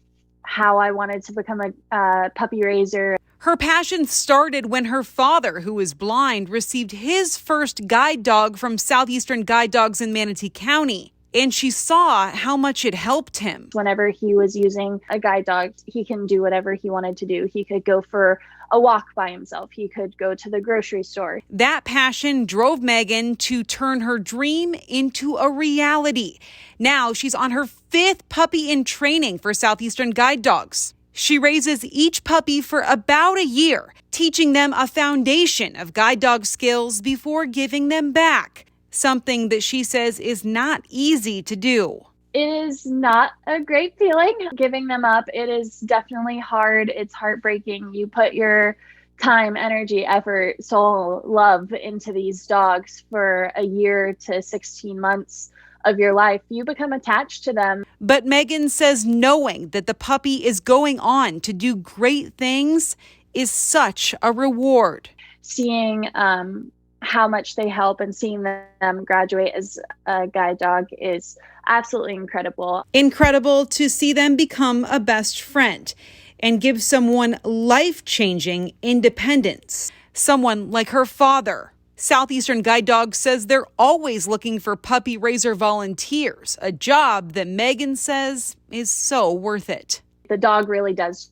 how I wanted to become a puppy raiser. Her passion started when her father, who is blind, received his first guide dog from Southeastern Guide Dogs in Manatee County, and she saw how much it helped him. Whenever he was using a guide dog, he can do whatever he wanted to do. He could go for a walk by himself. He could go to the grocery store. That passion drove Megan to turn her dream into a reality. Now she's on her 5th puppy in training for Southeastern Guide Dogs. She raises each puppy for about a year, teaching them a foundation of guide dog skills before giving them back, something that she says is not easy to do. It is not a great feeling giving them up. It is definitely hard. It's heartbreaking. You put your time, energy, effort, soul, love into these dogs for a year to 16 months of your life, you become attached to them. But Megan says knowing that the puppy is going on to do great things is such a reward. Seeing how much they help and seeing them graduate as a guide dog is absolutely incredible. Incredible to see them become a best friend and give someone life-changing independence. Someone like her father. Southeastern Guide Dog says they're always looking for puppy raiser volunteers, a job that Megan says is so worth it. The dog really does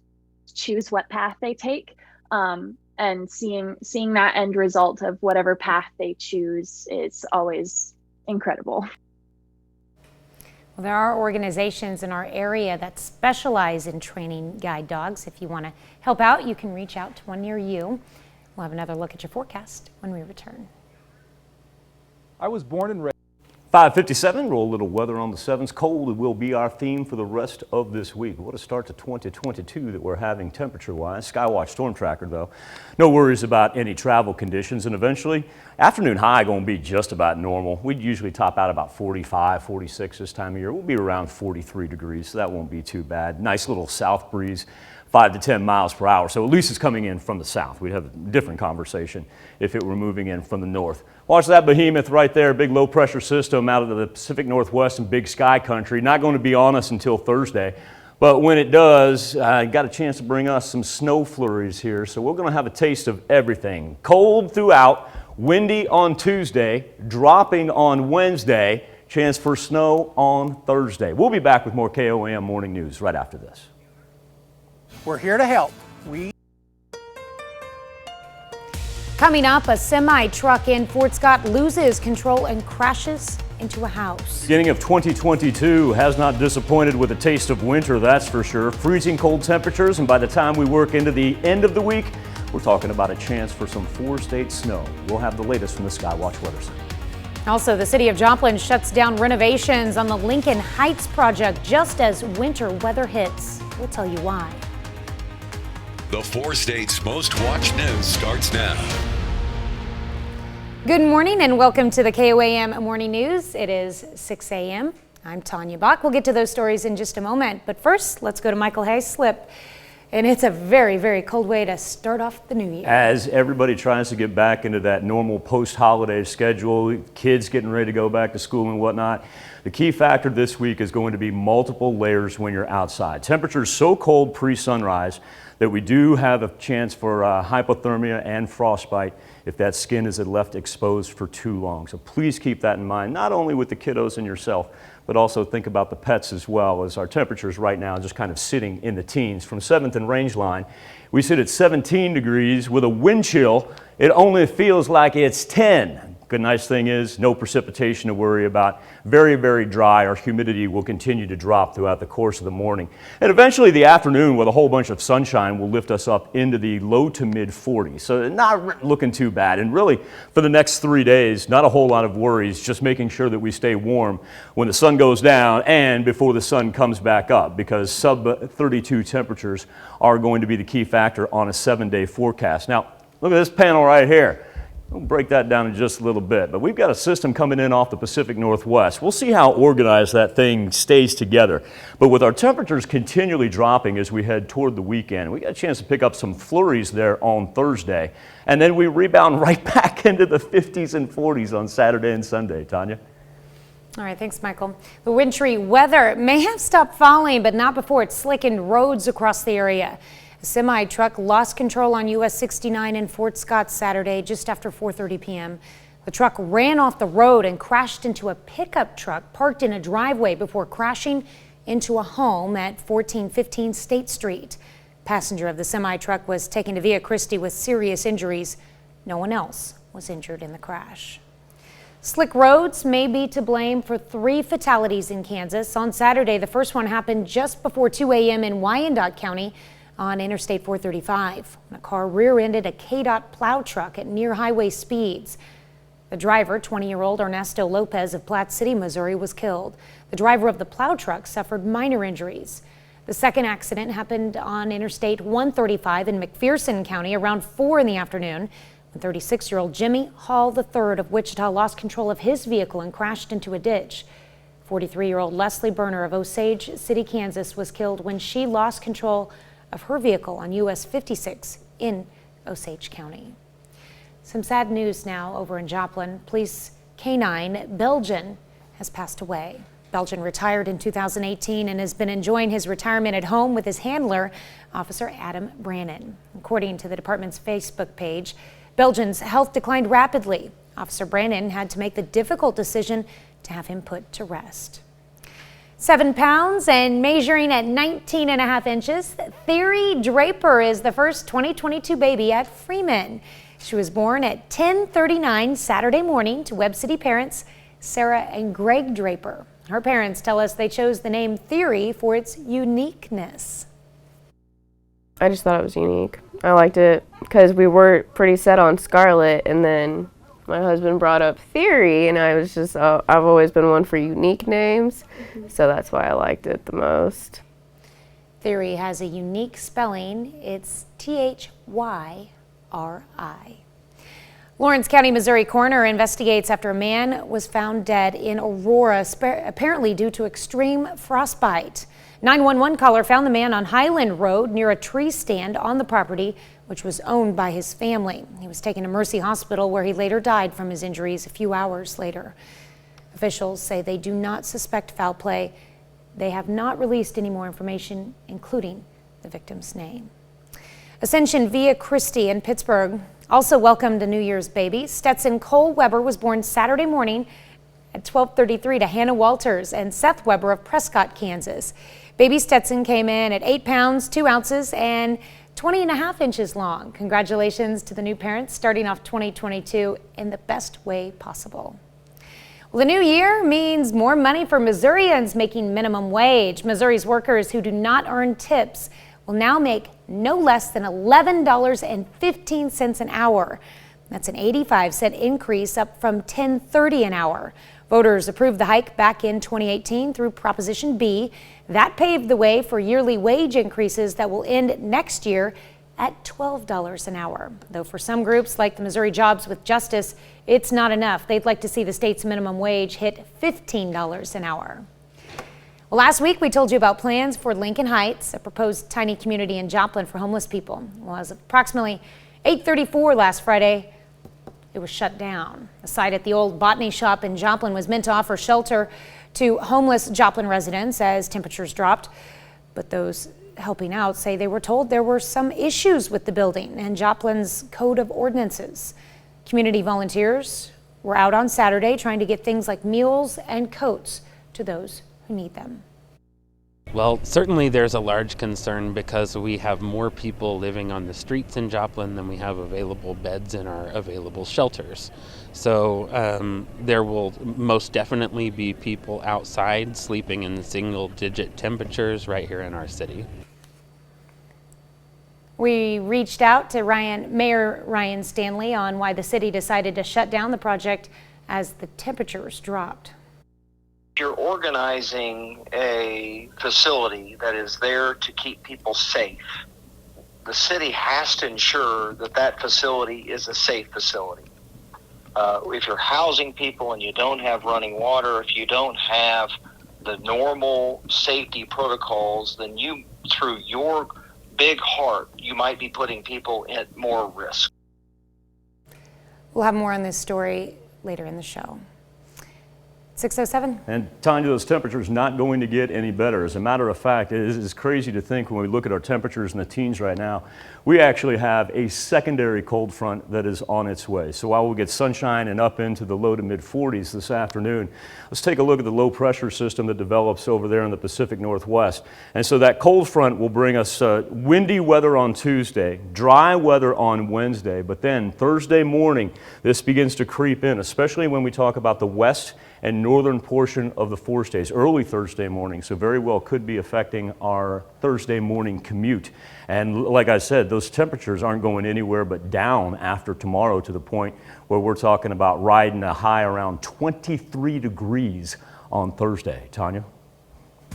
choose what path they take, and seeing that end result of whatever path they choose is always incredible. Well, there are organizations in our area that specialize in training guide dogs. If you want to help out, you can reach out to one near you. We'll have another look at your forecast when we return. I was born and raised. 5:57, roll a little weather on the 7s. Cold will be our theme for the rest of this week. What a start to 2022 that we're having temperature-wise. Skywatch Storm Tracker, though. No worries about any travel conditions, and eventually, afternoon high going to be just about normal. We'd usually top out about 45, 46 this time of year. We'll be around 43 degrees, so that won't be too bad. Nice little south breeze. 5 to 10 miles per hour. So at least it's coming in from the south. We'd have a different conversation if it were moving in from the north. Watch that behemoth right there, big low pressure system out of the Pacific Northwest and Big Sky country. Not going to be on us until Thursday. But when it does, got a chance to bring us some snow flurries here. So we're going to have a taste of everything. Cold throughout, windy on Tuesday, dropping on Wednesday, chance for snow on Thursday. We'll be back with more KOAM Morning News right after this. We're here to help. Coming up, a semi-truck in Fort Scott loses control and crashes into a house. Beginning of 2022 has not disappointed with a taste of winter, that's for sure. Freezing cold temperatures, and by the time we work into the end of the week, we're talking about a chance for some 4-state snow. We'll have the latest from the Skywatch Weather Center. Also, the city of Joplin shuts down renovations on the Lincoln Heights project just as winter weather hits. We'll tell you why. The 4 states' most watched news starts now. Good morning and welcome to the KOAM Morning News. It is 6 a.m. I'm Tanya Bach. We'll get to those stories in just a moment. But first, let's go to Michael Hayslip. And it's a very, very cold way to start off the new year. As everybody tries to get back into that normal post-holiday schedule, kids getting ready to go back to school and whatnot, the key factor this week is going to be multiple layers when you're outside. Temperatures so cold pre-sunrise that we do have a chance for hypothermia and frostbite if that skin is left exposed for too long. So please keep that in mind, not only with the kiddos and yourself, but also think about the pets as well, as our temperatures right now just kind of sitting in the teens. From 7th and Rangeline, we sit at 17 degrees with a wind chill. It only feels like it's 10. Good nice thing is no precipitation to worry about. Very, very dry. Our humidity will continue to drop throughout the course of the morning. And eventually the afternoon with a whole bunch of sunshine will lift us up into the low to mid 40s. So not looking too bad. And really for the next 3 days, not a whole lot of worries, just making sure that we stay warm when the sun goes down and before the sun comes back up, because sub 32 temperatures are going to be the key factor on a 7-day forecast. Now, look at this panel right here. We'll break that down in just a little bit, but we've got a system coming in off the Pacific Northwest. We'll see how organized that thing stays together. But with our temperatures continually dropping as we head toward the weekend, we got a chance to pick up some flurries there on Thursday, and then we rebound right back into the 50s and 40s on Saturday and Sunday. Tanya? All right, thanks, Michael. The wintry weather may have stopped falling, but not before it slickened roads across the area. A semi-truck lost control on US 69 in Fort Scott Saturday just after 4:30 p.m. The truck ran off the road and crashed into a pickup truck parked in a driveway before crashing into a home at 1415 State Street. Passenger of the semi-truck was taken to Via Christi with serious injuries. No one else was injured in the crash. Slick roads may be to blame for 3 fatalities in Kansas. On Saturday, the first one happened just before 2 a.m. in Wyandotte County on Interstate 435 when a car rear-ended a KDOT plow truck at near highway speeds. The driver, 20-year-old Ernesto Lopez of Platte City, Missouri, was killed. The driver of the plow truck suffered minor injuries. The second accident happened on Interstate 135 in McPherson County around 4 in the afternoon. When 36-year-old Jimmy Hall III of Wichita lost control of his vehicle and crashed into a ditch. 43-year-old Leslie Berner of Osage City, Kansas was killed when she lost control of her vehicle on US 56 in Osage County. Some sad news now over in Joplin. Police K-9 Belgian has passed away. Belgian retired in 2018 and has been enjoying his retirement at home with his handler, Officer Adam Brannon. According to the department's Facebook page, Belgian's health declined rapidly. Officer Brannon had to make the difficult decision to have him put to rest. 7 pounds and measuring at 19.5 inches, Theory Draper is the first 2022 baby at Freeman. She was born at 10:39 Saturday morning to Webb City parents Sarah and Greg Draper. Her parents tell us they chose the name Theory for its uniqueness. I just thought it was unique. I liked it because we were pretty set on Scarlet, and then my husband brought up Theory, and I was just, I've always been one for unique names, so that's why I liked it the most. Theory has a unique spelling. It's Thyri. Lawrence County, Missouri coroner investigates after a man was found dead in Aurora, apparently due to extreme frostbite. 911 caller found the man on Highland Road near a tree stand on the property, which was owned by his family. He was taken to Mercy Hospital, where he later died from his injuries a few hours later. Officials say they do not suspect foul play. They have not released any more information, including the victim's name. Ascension Via Christi in Pittsburgh also welcomed a New Year's baby. Stetson Cole Weber was born Saturday morning at 12:33 to Hannah Walters and Seth Weber of Prescott, Kansas. Baby Stetson came in at 8 pounds, 2 ounces and 20.5 inches long. Congratulations to the new parents starting off 2022 in the best way possible. Well, the new year means more money for Missourians making minimum wage. Missouri's workers who do not earn tips will now make no less than $11.15 an hour. That's an 85-cent increase, up from $10.30 an hour. Voters approved the hike back in 2018 through Proposition B. That paved the way for yearly wage increases that will end next year at $12 an hour. Though for some groups, like the Missouri Jobs with Justice, it's not enough. They'd like to see the state's minimum wage hit $15 an hour. Well, last week we told you about plans for Lincoln Heights, a proposed tiny community in Joplin for homeless people. Well, as of approximately 8:34 last Friday, it was shut down. The site at the old botany shop in Joplin was meant to offer shelter to homeless Joplin residents as temperatures dropped. But those helping out say they were told there were some issues with the building and Joplin's code of ordinances. Community volunteers were out on Saturday trying to get things like meals and coats to those who need them. Well, certainly there's a large concern because we have more people living on the streets in Joplin than we have available beds in our available shelters. So there will most definitely be people outside sleeping in single-digit temperatures right here in our city. We reached out to Mayor Ryan Stanley on why the city decided to shut down the project as the temperatures dropped. You're organizing a facility that is there to keep people safe. The city has to ensure that that facility is a safe facility. If you're housing people and you don't have running water, if you don't have the normal safety protocols, then you, through your big heart, you might be putting people at more risk. We'll have more on this story later in the show. 6:07. And Tanya, those temperatures not going to get any better. As a matter of fact, it is crazy to think when we look at our temperatures in the teens right now, we actually have a secondary cold front that is on its way. So while we'll get sunshine and up into the low to mid 40s this afternoon, let's take a look at the low pressure system that develops over there in the Pacific Northwest. And so that cold front will bring us windy weather on Tuesday, dry weather on Wednesday, but then Thursday morning, this begins to creep in, especially when we talk about the west and northern portion of the 4 states early Thursday morning, so very well could be affecting our Thursday morning commute. And like I said, those temperatures aren't going anywhere but down after tomorrow, to the point where we're talking about riding a high around 23 degrees on Thursday. Tanya?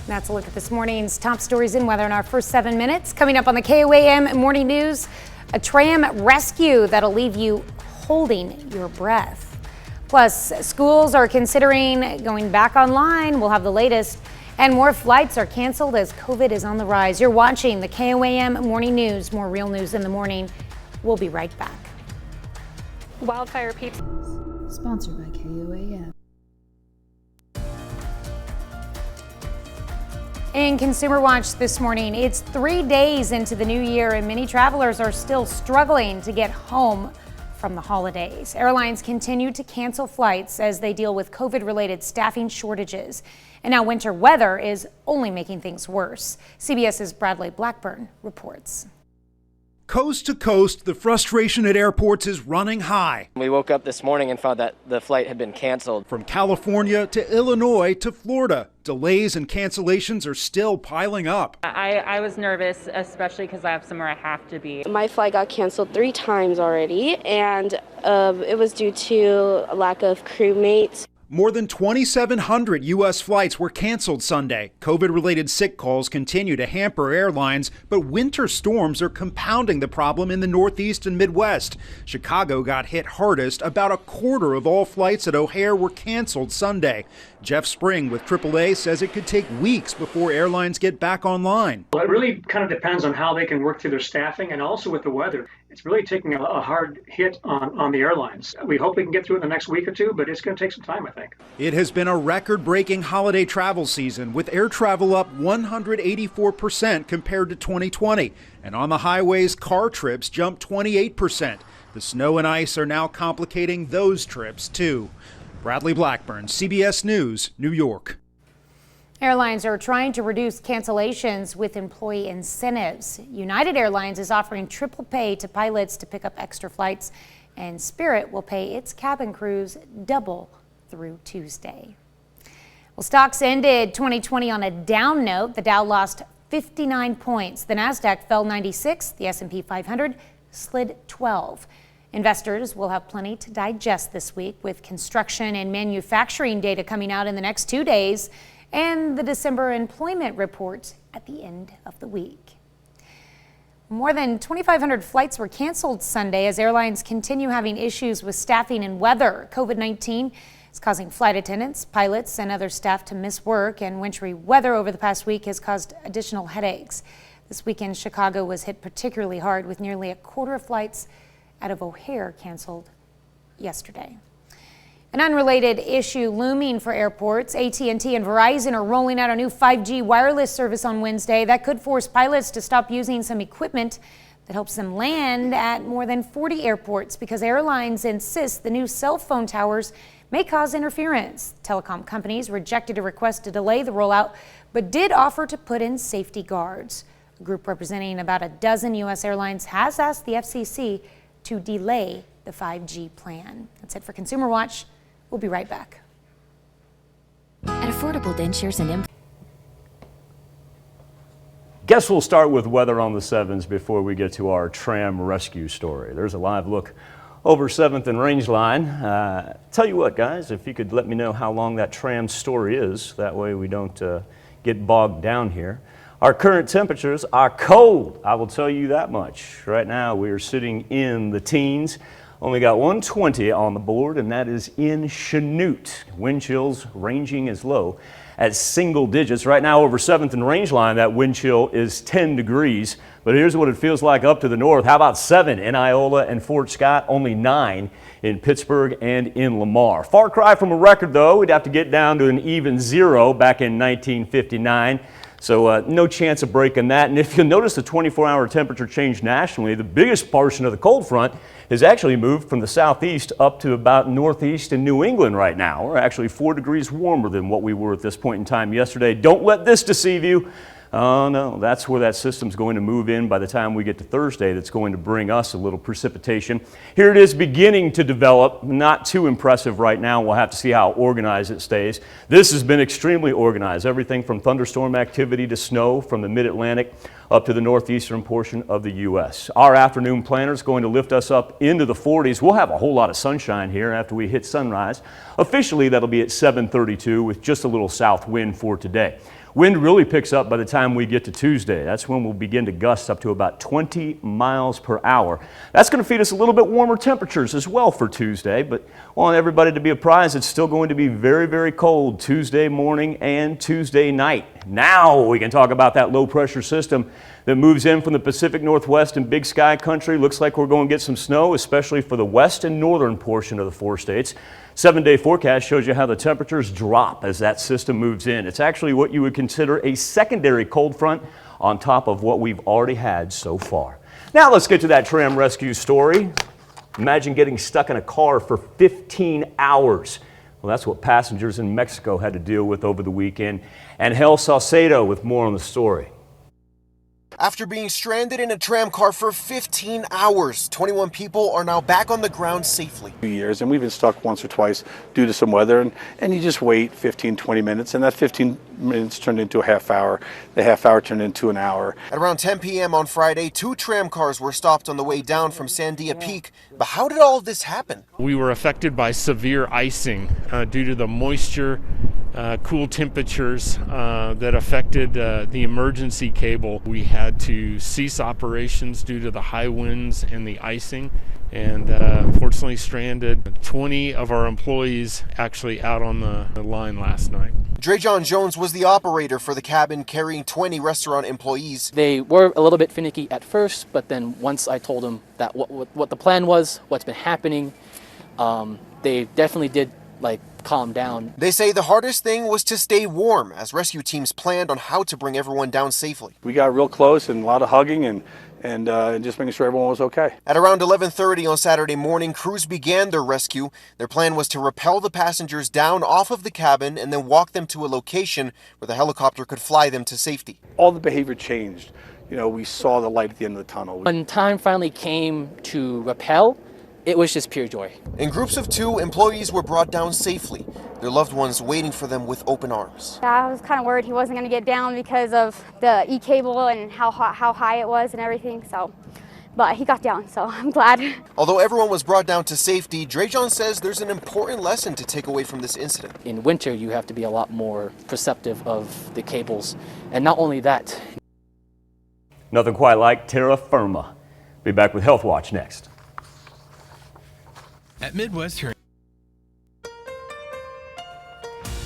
That's a look at this morning's top stories and weather in our first 7 minutes. Coming up on the KOAM Morning News, a tram rescue that'll leave you holding your breath. Plus, schools are considering going back online. We'll have the latest. And more flights are canceled as COVID is on the rise. You're watching the KOAM Morning News. More real news in the morning. We'll be right back. Wildfire people. Sponsored by KOAM. In Consumer Watch this morning, it's 3 days into the new year and many travelers are still struggling to get home from the holidays. Airlines continue to cancel flights as they deal with COVID-related staffing shortages. And now winter weather is only making things worse. CBS's Bradley Blackburn reports. Coast to coast, the frustration at airports is running high. We woke up this morning and found that the flight had been canceled. From California to Illinois to Florida, delays and cancellations are still piling up. I was nervous, especially because I have somewhere I have to be. My flight got canceled 3 times already, and it was due to a lack of crewmates. More than 2,700 U.S. flights were canceled Sunday. COVID-related sick calls continue to hamper airlines, but winter storms are compounding the problem in the Northeast and Midwest. Chicago got hit hardest. About a quarter of all flights at O'Hare were canceled Sunday. Jeff Spring with AAA says it could take weeks before airlines get back online. Well, it really kind of depends on how they can work through their staffing and also with the weather. It's really taking a hard hit on the airlines. We hope we can get through it in the next week or two, but it's going to take some time, I think. It has been a record-breaking holiday travel season, with air travel up 184% compared to 2020. And on the highways, car trips jumped 28%. The snow and ice are now complicating those trips, too. Bradley Blackburn, CBS News, New York. Airlines are trying to reduce cancellations with employee incentives. United Airlines is offering triple pay to pilots to pick up extra flights, and Spirit will pay its cabin crews double through Tuesday. Well, stocks ended 2020 on a down note. The Dow lost 59 points. The Nasdaq fell 96. The S&P 500 slid 12. Investors will have plenty to digest this week with construction and manufacturing data coming out in the next 2 days and the December employment report at the end of the week. More than 2,500 flights were canceled Sunday as airlines continue having issues with staffing and weather. COVID-19 is causing flight attendants, pilots, and other staff to miss work, and wintry weather over the past week has caused additional headaches. This weekend, Chicago was hit particularly hard with nearly a quarter of flights out of O'Hare canceled yesterday. An unrelated issue looming for airports. AT&T and Verizon are rolling out a new 5G wireless service on Wednesday that could force pilots to stop using some equipment that helps them land at more than 40 airports because airlines insist the new cell phone towers may cause interference. Telecom companies rejected a request to delay the rollout, but did offer to put in safety guards. A group representing about a dozen U.S. airlines has asked the FCC to delay the 5G plan. That's it for Consumer Watch. We'll be right back. At Affordable Dentures and Guess we'll start with weather on the 7s before we get to our tram rescue story. There's a live look over 7th and Rangeline. Tell you what, guys, if you could let me know how long that tram story is, that way we don't get bogged down here. Our current temperatures are cold, I will tell you that much. Right now we are sitting in the teens. Only got 120 on the board, and that is in Chanute. Wind chills ranging as low as single digits. Right now over 7th and Rangeline, that wind chill is 10 degrees. But here's what it feels like up to the north. How about 7 in Iola and Fort Scott? Only 9 in Pittsburgh and in Lamar. Far cry from a record, though. We'd have to get down to an even 0 back in 1959. So no chance of breaking that. And if you'll notice the 24-hour temperature change nationally, the biggest portion of the cold front has actually moved from the southeast up to about northeast in New England right now. We're actually 4 degrees warmer than what we were at this point in time yesterday. Don't let this deceive you. Oh no, that's where that system's going to move in by the time we get to Thursday. That's going to bring us a little precipitation. Here it is beginning to develop. Not too impressive right now. We'll have to see how organized it stays. This has been extremely organized. Everything from thunderstorm activity to snow from the mid-Atlantic up to the northeastern portion of the U.S. Our afternoon planner is going to lift us up into the 40s. We'll have a whole lot of sunshine here after we hit sunrise. Officially, that'll be at 7:32 with just a little south wind for today. Wind really picks up by the time we get to Tuesday. That's when we'll begin to gust up to about 20 miles per hour. That's going to feed us a little bit warmer temperatures as well for Tuesday, but I want everybody to be apprised it's still going to be very, very cold Tuesday morning and Tuesday night. Now we can talk about that low pressure system that moves in from the Pacific Northwest and Big Sky country. Looks like we're going to get some snow, especially for the west and northern portion of the 4 states. 7-day forecast shows you how the temperatures drop as that system moves in. It's actually what you would consider a secondary cold front on top of what we've already had so far. Now let's get to that tram rescue story. Imagine getting stuck in a car for 15 hours. Well, that's what passengers in Mexico had to deal with over the weekend. And Hel Salcedo with more on the story. After being stranded in a tram car for 15 hours, 21 people are now back on the ground safely. Years, and we've been stuck once or twice due to some weather, and you just wait 15, 20 minutes, and that 15 minutes turned into a half hour. The half hour turned into an hour. At around 10 p.m. on Friday, 2 tram cars were stopped on the way down from Sandia Peak. But how did all of this happen? We were affected by severe icing due to the moisture, cool temperatures that affected the emergency cable. We had to cease operations due to the high winds and the icing, and unfortunately stranded 20 of our employees actually out on the line last night. Drejon Jones was the operator for the cabin carrying 20 restaurant employees. They were a little bit finicky at first, but then once I told them that what the plan was, what's been happening, they definitely did calm down. They say the hardest thing was to stay warm as rescue teams planned on how to bring everyone down safely. We got real close and a lot of hugging and just making sure everyone was okay. At around 11:30 on Saturday morning, crews began their rescue. Their plan was to rappel the passengers down off of the cabin and then walk them to a location where the helicopter could fly them to safety. All the behavior changed. You know, we saw the light at the end of the tunnel. When time finally came to rappel, it was just pure joy. In groups of 2, employees were brought down safely, their loved ones waiting for them with open arms. I was kind of worried he wasn't going to get down because of the E-cable and how high it was and everything, but he got down, so I'm glad. Although everyone was brought down to safety, Drejon says there's an important lesson to take away from this incident. In winter, you have to be a lot more perceptive of the cables, and not only that. Nothing quite like terra firma. Be back with Health Watch next. At Midwest Hearing.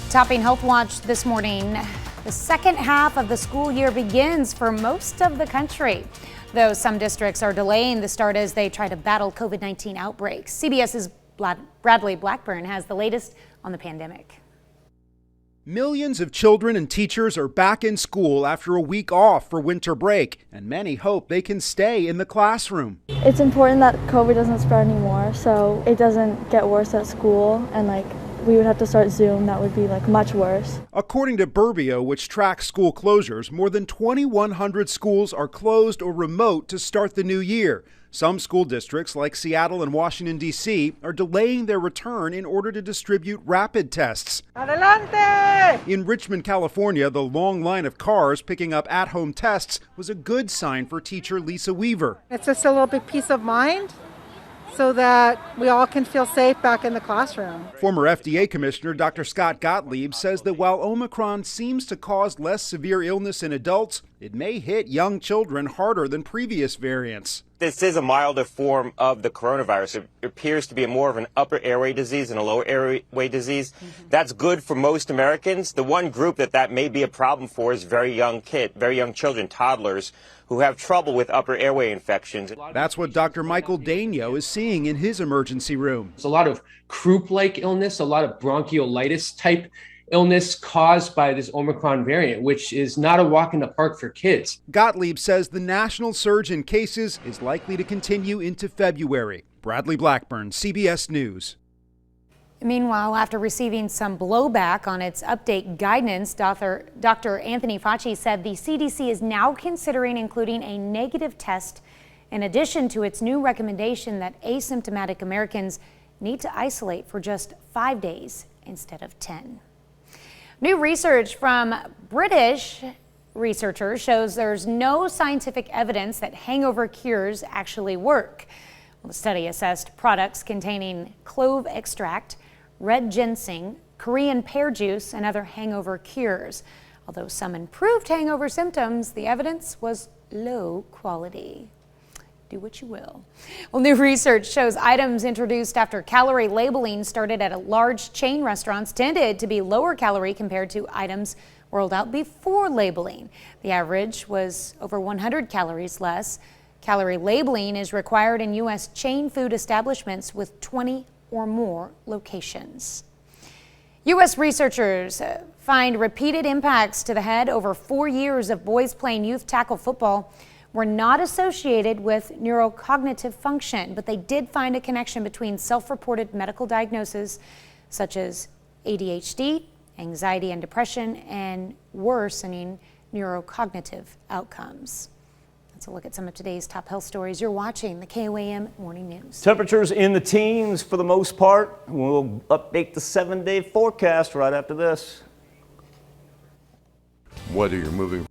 Topping Health Watch this morning, the second half of the school year begins for most of the country, though some districts are delaying the start as they try to battle COVID-19 outbreaks. CBS's Bradley Blackburn has the latest on the pandemic. Millions of children and teachers are back in school after a week off for winter break, and many hope they can stay in the classroom. It's important that COVID doesn't spread anymore, so it doesn't get worse at school, and we would have to start Zoom. That would be much worse. According to Burbio, which tracks school closures, more than 2,100 schools are closed or remote to start the new year. Some school districts, like Seattle and Washington, D.C., are delaying their return in order to distribute rapid tests. Adelante! In Richmond, California, the long line of cars picking up at-home tests was a good sign for teacher Lisa Weaver. It's just a little bit peace of mind so that we all can feel safe back in the classroom. Former FDA Commissioner Dr. Scott Gottlieb says that while Omicron seems to cause less severe illness in adults, it may hit young children harder than previous variants. This is a milder form of the coronavirus. It appears to be more of an upper airway disease and a lower airway disease. That's good for most Americans. The one group that may be a problem for is very young children, toddlers, who have trouble with upper airway infections. That's what Dr. Michael Daigneault is seeing in his emergency room. There's a lot of croup-like illness, a lot of bronchiolitis type illness caused by this Omicron variant, which is not a walk in the park for kids. Gottlieb says the national surge in cases is likely to continue into February. Bradley Blackburn, CBS News. Meanwhile, after receiving some blowback on its update guidance, Dr. Anthony Fauci said the CDC is now considering including a negative test in addition to its new recommendation that asymptomatic Americans need to isolate for just 5 days instead of 10. New research from British researchers shows there's no scientific evidence that hangover cures actually work. Well, the study assessed products containing clove extract, red ginseng, Korean pear juice, and other hangover cures. Although some improved hangover symptoms, the evidence was low quality. Do what you will. Well, new research shows items introduced after calorie labeling started at a large chain restaurants tended to be lower calorie compared to items rolled out before labeling. The average was over 100 calories less. Calorie labeling is required in U.S. chain food establishments with 20 or more locations. U.S. researchers find repeated impacts to the head over 4 years of boys playing youth tackle football were not associated with neurocognitive function, but they did find a connection between self-reported medical diagnoses such as ADHD, anxiety and depression, and worsening neurocognitive outcomes. Let's look at some of today's top health stories. You're watching the KOAM Morning News. Temperatures in the teens for the most part. We'll update the 7-day forecast right after this. Whether you're moving.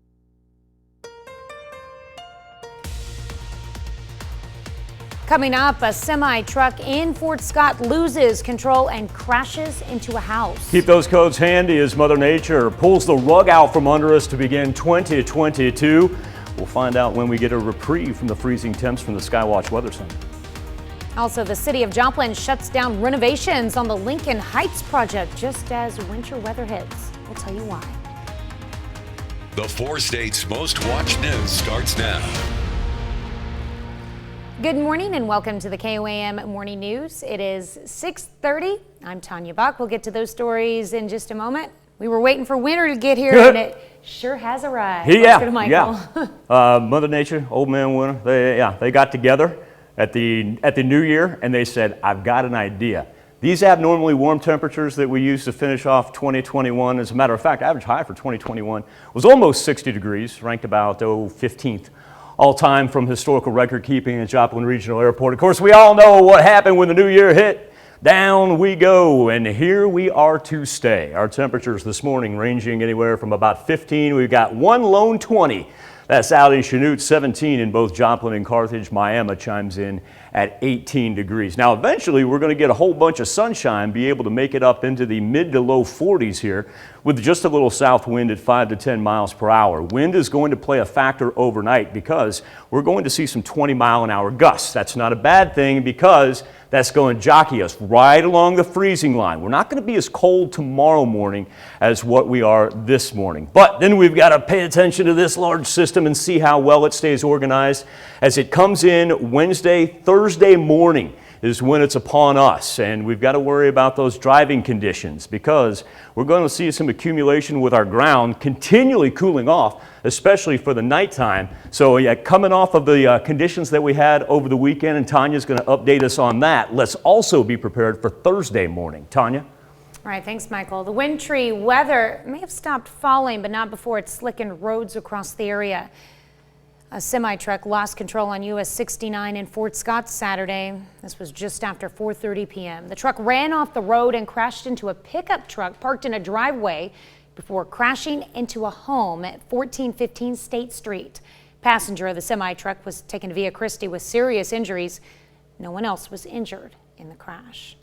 Coming up, a semi-truck in Fort Scott loses control and crashes into a house. Keep those codes handy as Mother Nature pulls the rug out from under us to begin 2022. We'll find out when we get a reprieve from the freezing temps from the Skywatch Weather Center. Also, the city of Joplin shuts down renovations on the Lincoln Heights project just as winter weather hits. We'll tell you why. The 4 states' most watched news starts now. Good morning and welcome to the KOAM Morning News. It is 6:30. I'm Tanya Bach. We'll get to those stories in just a moment. We were waiting for winter to get here and it sure has arrived. Let's go to Michael. Mother Nature, Old Man Winter, they got together at the new year and they said, I've got an idea. These abnormally warm temperatures that we used to finish off 2021, as a matter of fact, average high for 2021 was almost 60 degrees, ranked about 15th. All time from historical record keeping at Joplin Regional Airport. Of course, we all know what happened when the new year hit. Down we go, and here we are to stay. Our temperatures this morning ranging anywhere from about 15. We've got one lone 20. That's out in Chanute, 17 in both Joplin and Carthage. Miami chimes in at 18 degrees. Now, eventually, we're going to get a whole bunch of sunshine, be able to make it up into the mid to low 40s here with just a little south wind at 5 to 10 miles per hour. Wind is going to play a factor overnight because we're going to see some 20-mile-an-hour gusts. That's not a bad thing because that's going to jockey us right along the freezing line. We're not going to be as cold tomorrow morning as what we are this morning. But then we've got to pay attention to this large system and see how well it stays organized as it comes in Wednesday, Thursday morning is when it's upon us, and we've got to worry about those driving conditions because we're going to see some accumulation with our ground continually cooling off, especially for the nighttime. So yeah, coming off of the conditions that we had over the weekend, and Tanya's going to update us on that. Let's also be prepared for Thursday morning. Tanya? All right, thanks, Michael. The wintry weather may have stopped falling, but not before it slickened roads across the area. A semi-truck lost control on US 69 in Fort Scott Saturday. This was just after 4:30 p.m. The truck ran off the road and crashed into a pickup truck parked in a driveway before crashing into a home at 1415 State Street. Passenger of the semi-truck was taken to Via Christi with serious injuries. No one else was injured in the crash.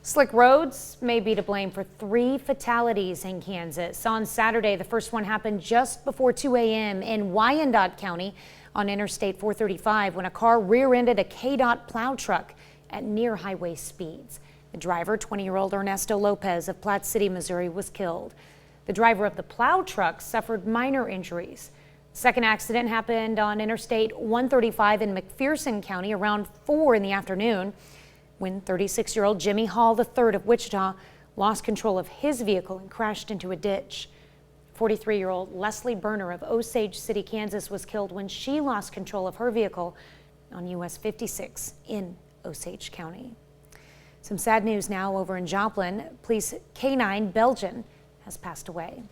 Slick roads may be to blame for 3 fatalities in Kansas. On Saturday, the first one happened just before 2 a.m. in Wyandotte County on Interstate 435 when a car rear-ended a KDOT plow truck at near highway speeds. The driver, 20-year-old Ernesto Lopez of Platte City, Missouri, was killed. The driver of the plow truck suffered minor injuries. The second accident happened on Interstate 135 in McPherson County around 4 in the afternoon, when 36-year-old Jimmy Hall III of Wichita lost control of his vehicle and crashed into a ditch. 43-year-old Leslie Berner of Osage City, Kansas was killed when she lost control of her vehicle on US 56 in Osage County. Some sad news now over in Joplin. Police K9 Belgian has passed away.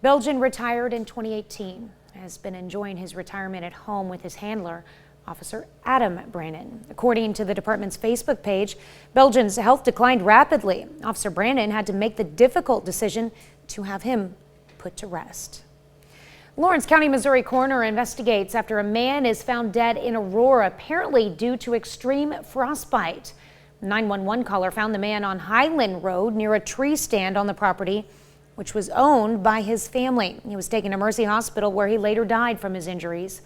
Belgian retired in 2018, has been enjoying his retirement at home with his handler, Officer Adam Brandon. According to the department's Facebook page, Belgian's health declined rapidly. Officer Brandon had to make the difficult decision to have him put to rest. Lawrence County, Missouri coroner investigates after a man is found dead in Aurora, apparently due to extreme frostbite. A 911 caller found the man on Highland Road near a tree stand on the property. which was owned by his family. He was taken to Mercy Hospital, where he later died from his injuries.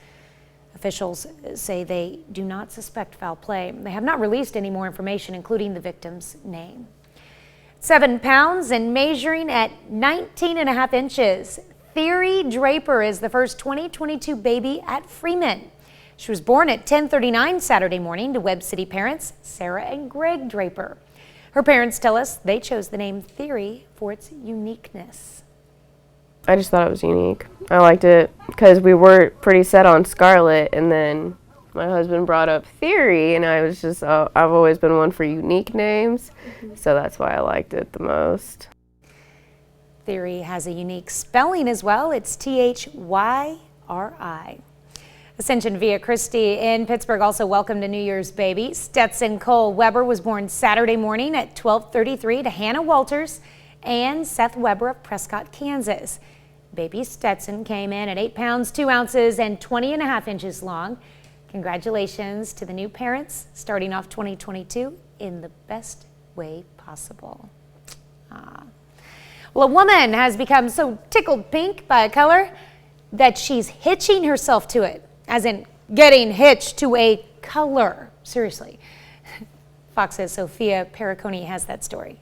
Officials say they do not suspect foul play. They have not released any more information, including the victim's name. 7 pounds and measuring at 19.5 inches. Theory Draper is the first 2022 baby at Freeman. She was born at 10:39 Saturday morning to Webb City parents Sarah and Greg Draper. Her parents tell us they chose the name Theory for its uniqueness. I just thought it was unique. I liked it because we were pretty set on Scarlet, and then my husband brought up Theory, and I was just, I've always been one for unique names, so that's why I liked it the most. Theory has a unique spelling as well. It's Thyri. Ascension Via Christi in Pittsburgh also welcomed a New Year's baby. Stetson Cole Weber was born Saturday morning at 12:33 to Hannah Walters and Seth Weber of Prescott, Kansas. Baby Stetson came in at 8 pounds, 2 ounces and 20.5 inches long. Congratulations to the new parents starting off 2022 in the best way possible. Well, a woman has become so tickled pink by a color that she's hitching herself to it. As in getting hitched to a color. Seriously. Fox's Sophia Periconi has that story.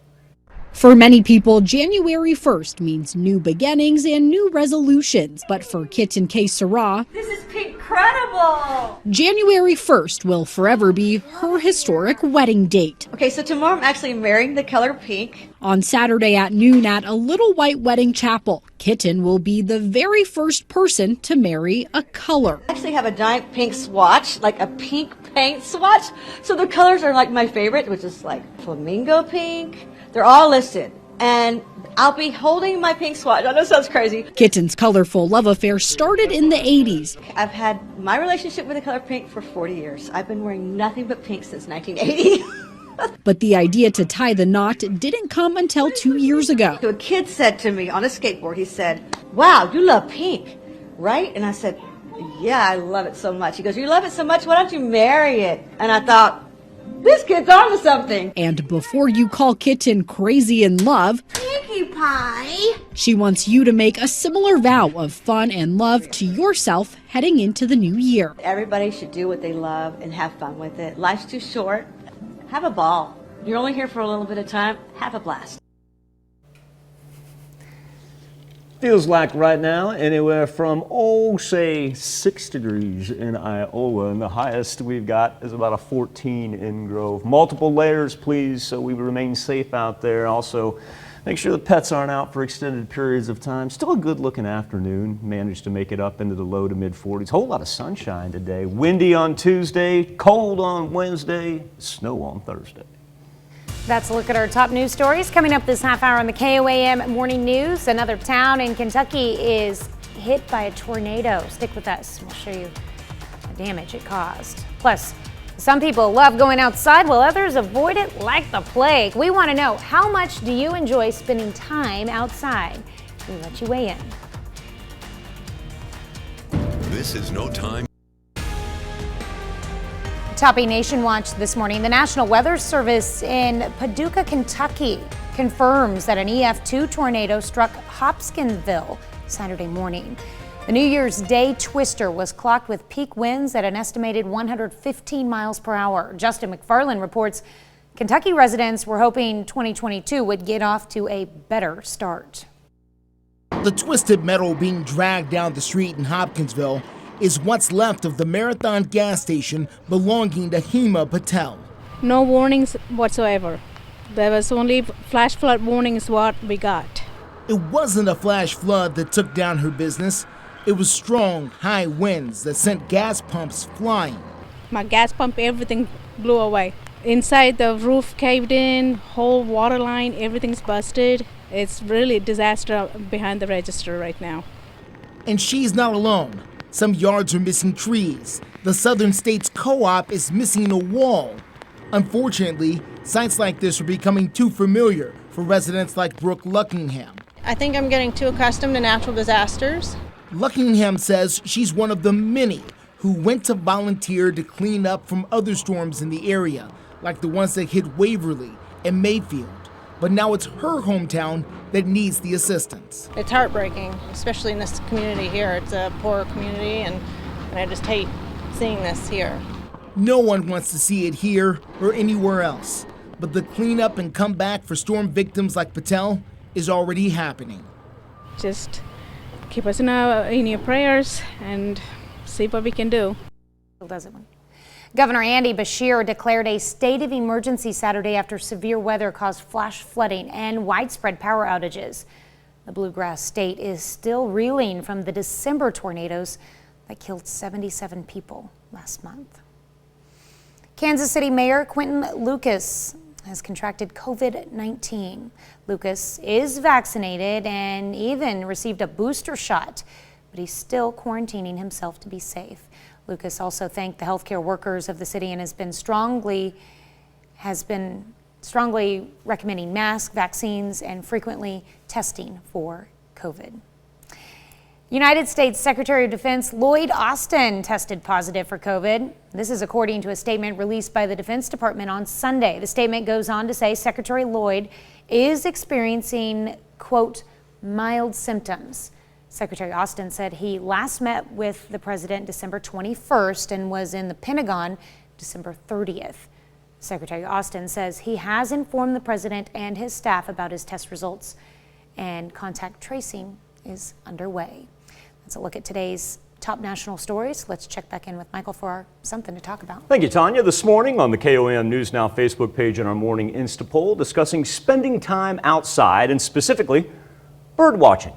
For many people, January 1st means new beginnings and new resolutions. But for Kitten K. Sarah, this is incredible! January 1st will forever be her historic wedding date. Okay, so tomorrow I'm actually marrying the color pink. On Saturday at noon at a little white wedding chapel, Kitten will be the very first person to marry a color. I actually have a giant pink swatch, like a pink paint swatch. So the colors are like my favorite, which is like flamingo pink. They're all listed. And I'll be holding my pink swatch. I know it sounds crazy. Kitten's colorful love affair started in the 80s. I've had my relationship with the color pink for 40 years. I've been wearing nothing but pink since 1980. But the idea to tie the knot didn't come until 2 years ago. So a kid said to me on a skateboard, he said, "Wow, you love pink, right?" And I said, "Yeah, I love it so much." He goes, "You love it so much, why don't you marry it?" And I thought, this kid's on to something. And before you call Kitten crazy in love, Pinkie Pie, she wants you to make a similar vow of fun and love to yourself heading into the new year. everybody should do what they love and have fun with it. Life's too short. Have a ball. You're only here for a little bit of time. Have a blast. Feels like right now anywhere from, say 6 degrees in Iowa, and the highest we've got is about a 14 in Grove. Multiple layers, please, so we remain safe out there. Also, make sure the pets aren't out for extended periods of time. Still a good looking afternoon. Managed to make it up into the low to mid 40s. Whole lot of sunshine today. Windy on Tuesday, cold on Wednesday, snow on Thursday. That's a look at our top news stories. Coming up this half hour on the KOAM Morning News, another town in Kentucky is hit by a tornado. Stick with us. We'll show you the damage it caused. Plus, some people love going outside while others avoid it like the plague. We want to know, how much do you enjoy spending time outside? We'll let you weigh in. This is No Time. Topping Nation Watch this morning, the National Weather Service in Paducah, Kentucky confirms that an EF2 tornado struck Hopkinsville Saturday morning. The New Year's Day twister was clocked with peak winds at an estimated 115 miles per hour. Justin McFarland reports Kentucky residents were hoping 2022 would get off to a better start. The twisted metal being dragged down the street in Hopkinsville is what's left of the Marathon gas station belonging to Hema Patel. No warnings whatsoever. There was only flash flood warnings what we got. It wasn't a flash flood that took down her business. It was strong, high winds that sent gas pumps flying. My gas pump, everything blew away. Inside, the roof caved in, whole water line, everything's busted. It's really a disaster behind the register right now. And she's not alone. Some yards are missing trees. The Southern States Co-op is missing a wall. Unfortunately, sites like this are becoming too familiar for residents like Brooke Luckingham. I think I'm getting too accustomed to natural disasters. Luckingham says she's one of the many who went to volunteer to clean up from other storms in the area, like the ones that hit Waverly and Mayfield. But now it's her hometown that needs the assistance. It's heartbreaking, especially in this community here. It's a poor community, and I just hate seeing this here. No one wants to see it here or anywhere else, but the cleanup and comeback for storm victims like Patel is already happening. Just keep us in your prayers and see what we can do. Governor Andy Beshear declared a state of emergency Saturday after severe weather caused flash flooding and widespread power outages. The Bluegrass state is still reeling from the December tornadoes that killed 77 people last month. Kansas City Mayor Quentin Lucas has contracted COVID-19. Lucas is vaccinated and even received a booster shot, but he's still quarantining himself to be safe. Lucas also thanked the healthcare workers of the city and has been strongly recommending masks, vaccines, and frequently testing for COVID. United States Secretary of Defense Lloyd Austin tested positive for COVID. This is according to a statement released by the Defense Department on Sunday. The statement goes on to say Secretary Lloyd is experiencing, quote, mild symptoms. Secretary Austin said he last met with the president December 21st and was in the Pentagon December 30th. Secretary Austin says he has informed the president and his staff about his test results, and contact tracing is underway. That's a look at today's top national stories. Let's check back in with Michael for our Something to Talk About. Thank you, Tanya. This morning on the KOAM News Now Facebook page and our morning Insta poll discussing spending time outside and specifically bird watching.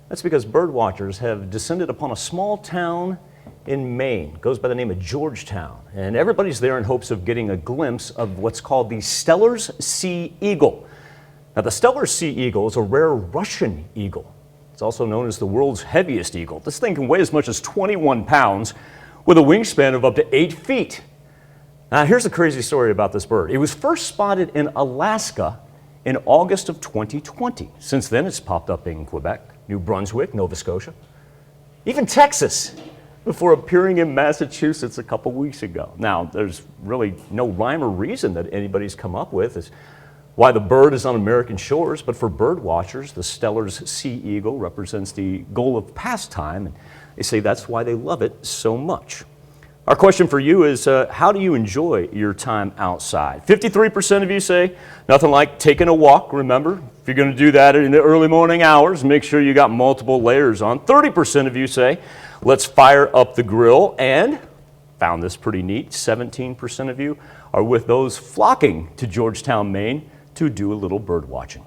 That's because bird watchers have descended upon a small town in Maine. It goes by the name of Georgetown, and everybody's there in hopes of getting a glimpse of what's called the Steller's sea eagle. Now, the Steller's sea eagle is a rare Russian eagle. It's also known as the world's heaviest eagle. This thing can weigh as much as 21 pounds with a wingspan of up to 8 feet. Now, here's the crazy story about this bird. It was first spotted in Alaska in August of 2020. Since then, it's popped up in Quebec, New Brunswick, Nova Scotia, even Texas, before appearing in Massachusetts a couple weeks ago. Now, there's really no rhyme or reason that anybody's come up with as why the bird is on American shores, but for bird watchers, the Steller's sea eagle represents the goal of pastime, and they say that's why they love it so much. Our question for you is, how do you enjoy your time outside? 53% of you say nothing like taking a walk. Remember, if you're going to do that in the early morning hours, make sure you got multiple layers on. 30% of you say, let's fire up the grill. And, found this pretty neat, 17% of you are with those flocking to Georgetown, Maine to do a little bird watching.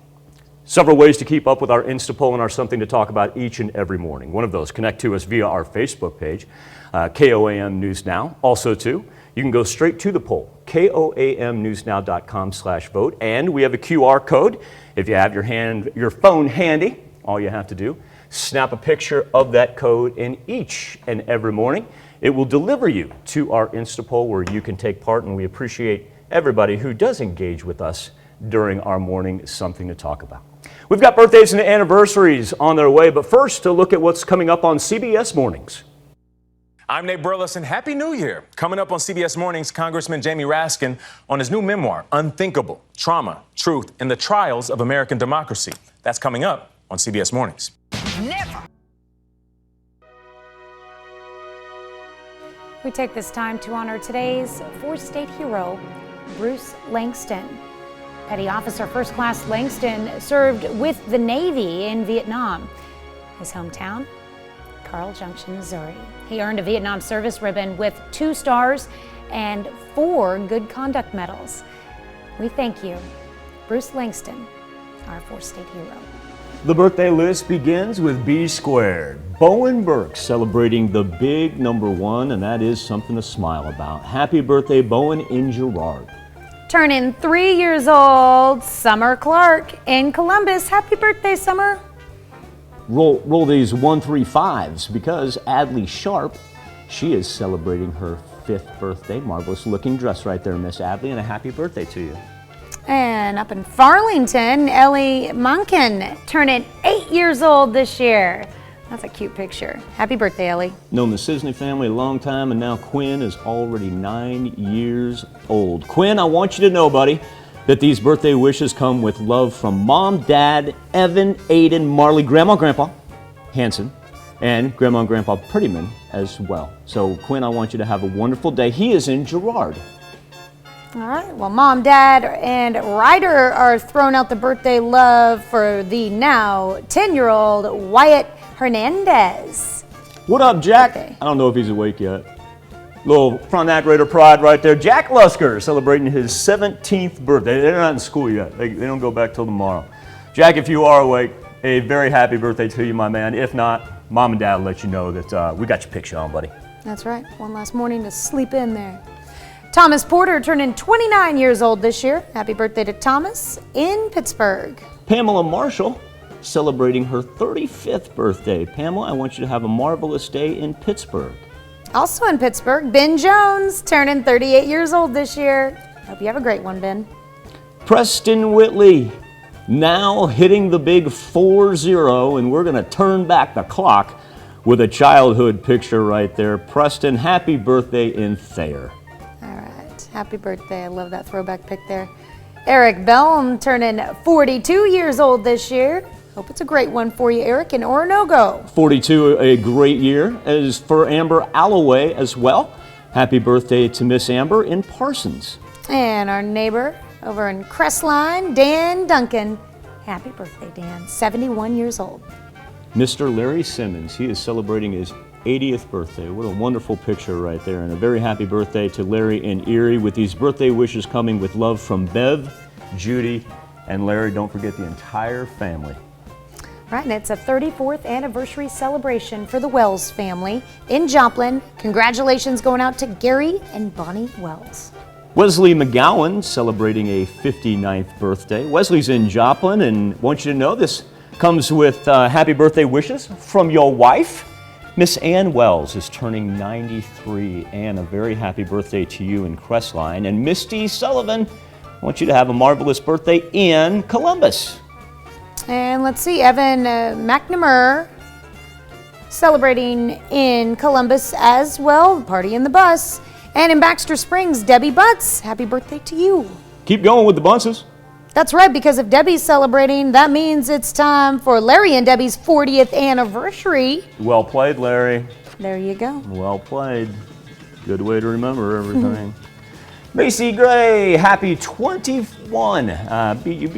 Several ways to keep up with our Insta poll and our Something to Talk About each and every morning. One of those, connect to us via our Facebook page, KOAM News Now. Also, too, you can go straight to the poll, koamnewsnow.com/vote. And we have a QR code. If you have your phone handy, all you have to do, snap a picture of that code, and each and every morning, it will deliver you to our Insta poll where you can take part, and we appreciate everybody who does engage with us during our morning Something to Talk About. We've got birthdays and anniversaries on their way, but first, to look at what's coming up on CBS Mornings. I'm Nate Burleson. Happy New Year. Coming up on CBS Mornings, Congressman Jamie Raskin on his new memoir, Unthinkable: Trauma, Truth, and the Trials of American Democracy. That's coming up on CBS Mornings. Never. We take this time to honor today's four-state hero, Bruce Langston. Petty Officer First Class Langston served with the Navy in Vietnam. His hometown, Carl Junction, Missouri. He earned a Vietnam Service Ribbon with 2 stars and 4 Good Conduct medals. We thank you, Bruce Langston, our four-state hero. The birthday list begins with B squared. Bowen Burke celebrating the big number 1, and that is something to smile about. Happy birthday, Bowen in Girard. Turning 3 years old, Summer Clark in Columbus. Happy birthday, Summer. Roll these 1-3-5s because Adley Sharp, she is celebrating her 5th birthday. Marvelous looking dress right there, Miss Adley, and a happy birthday to you. And up in Farlington, Ellie Monken turning 8 years old this year. That's a cute picture. Happy birthday, Ellie. Known the Cisney family a long time, and now Quinn is already 9 years old. Quinn, I want you to know, buddy, that these birthday wishes come with love from Mom, Dad, Evan, Aiden, Marley, Grandma and Grandpa Hanson, and Grandma and Grandpa Prettyman as well. So Quinn, I want you to have a wonderful day. He is in Girard. All right, well, Mom, Dad, and Ryder are throwing out the birthday love for the now 10-year-old Wyatt Hernandez. What up, Jack? I don't know if he's awake yet. Little front act Raider pride right there. Jack Lusker celebrating his 17th birthday. They're not in school yet. They don't go back till tomorrow. Jack, if you are awake, a very happy birthday to you, my man. If not, Mom and Dad will let you know that we got your picture on, buddy. That's right. One last morning to sleep in there. Thomas Porter turning 29 years old this year. Happy birthday to Thomas in Pittsburgh. Pamela Marshall celebrating her 35th birthday. Pamela, I want you to have a marvelous day in Pittsburgh. Also in Pittsburgh, Ben Jones turning 38 years old this year. Hope you have a great one, Ben. Preston Whitley now hitting the big 4-0, and we're going to turn back the clock with a childhood picture right there. Preston, happy birthday in Thayer. All right, happy birthday. I love that throwback pic there. Eric Bellum turning 42 years old this year. Hope it's a great one for you, Eric, in Oronogo. 42, a great year. As for Amber Alloway as well. Happy birthday to Miss Amber in Parsons. And our neighbor over in Crestline, Dan Duncan. Happy birthday, Dan, 71 years old. Mr. Larry Simmons, he is celebrating his 80th birthday. What a wonderful picture right there. And a very happy birthday to Larry in Erie, with these birthday wishes coming with love from Bev, Judy, and Larry. Don't forget the entire family. Right, and it's a 34th anniversary celebration for the Wells family in Joplin. Congratulations going out to Gary and Bonnie Wells. Wesley McGowan celebrating a 59th birthday. Wesley's in Joplin, and want you to know this comes with happy birthday wishes from your wife. Miss Ann Wells is turning 93, and a very happy birthday to you in Crestline. And Misty Sullivan, I want you to have a marvelous birthday in Columbus. And let's see, Evan McNamara celebrating in Columbus as well, party in the bus. And in Baxter Springs, Debbie Butts, happy birthday to you. Keep going with the Bunces. That's right, because if Debbie's celebrating, that means it's time for Larry and Debbie's 40th anniversary. Well played, Larry. There you go. Well played. Good way to remember everything. Macy Gray, happy 21. Be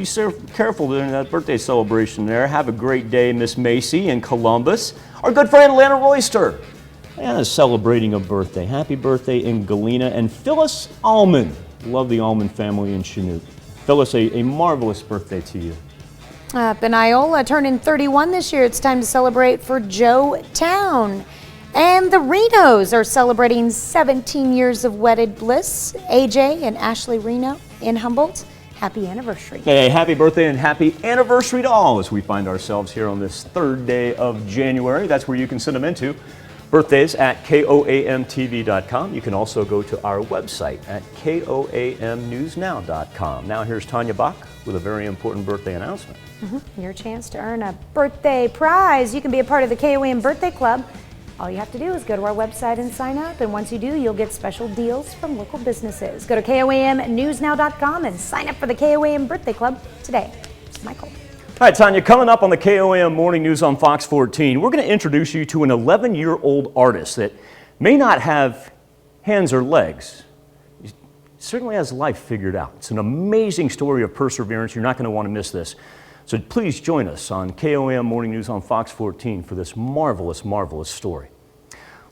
careful during that birthday celebration there. Have a great day, Miss Macy in Columbus. Our good friend Lana Royster. Lana's celebrating a birthday. Happy birthday in Galena. And Phyllis Allman. Love the Allman family in Chanute. Phyllis, a marvelous birthday to you. Up in Iola, turning 31 this year. It's time to celebrate for Joe Town. And the Renos are celebrating 17 years of wedded bliss. AJ and Ashley Reno in Humboldt, happy anniversary. Hey, happy birthday and happy anniversary to all as we find ourselves here on this third day of January. That's where you can send them into. Birthdays at KOAMTV.com. You can also go to our website at KOAMNewsNow.com. Now here's Tanya Bach with a very important birthday announcement. Your chance to earn a birthday prize. You can be a part of the KOAM Birthday Club. All you have to do is go to our website and sign up, and once you do, you'll get special deals from local businesses. Go to KOAMNewsNow.com and sign up for the KOAM Birthday Club today. Michael. All right, Tanya, coming up on the KOAM Morning News on Fox 14, we're going to introduce you to an 11-year-old artist that may not have hands or legs. He certainly has life figured out. It's an amazing story of perseverance. You're not going to want to miss this. So please join us on KOAM Morning News on Fox 14 for this marvelous, marvelous story.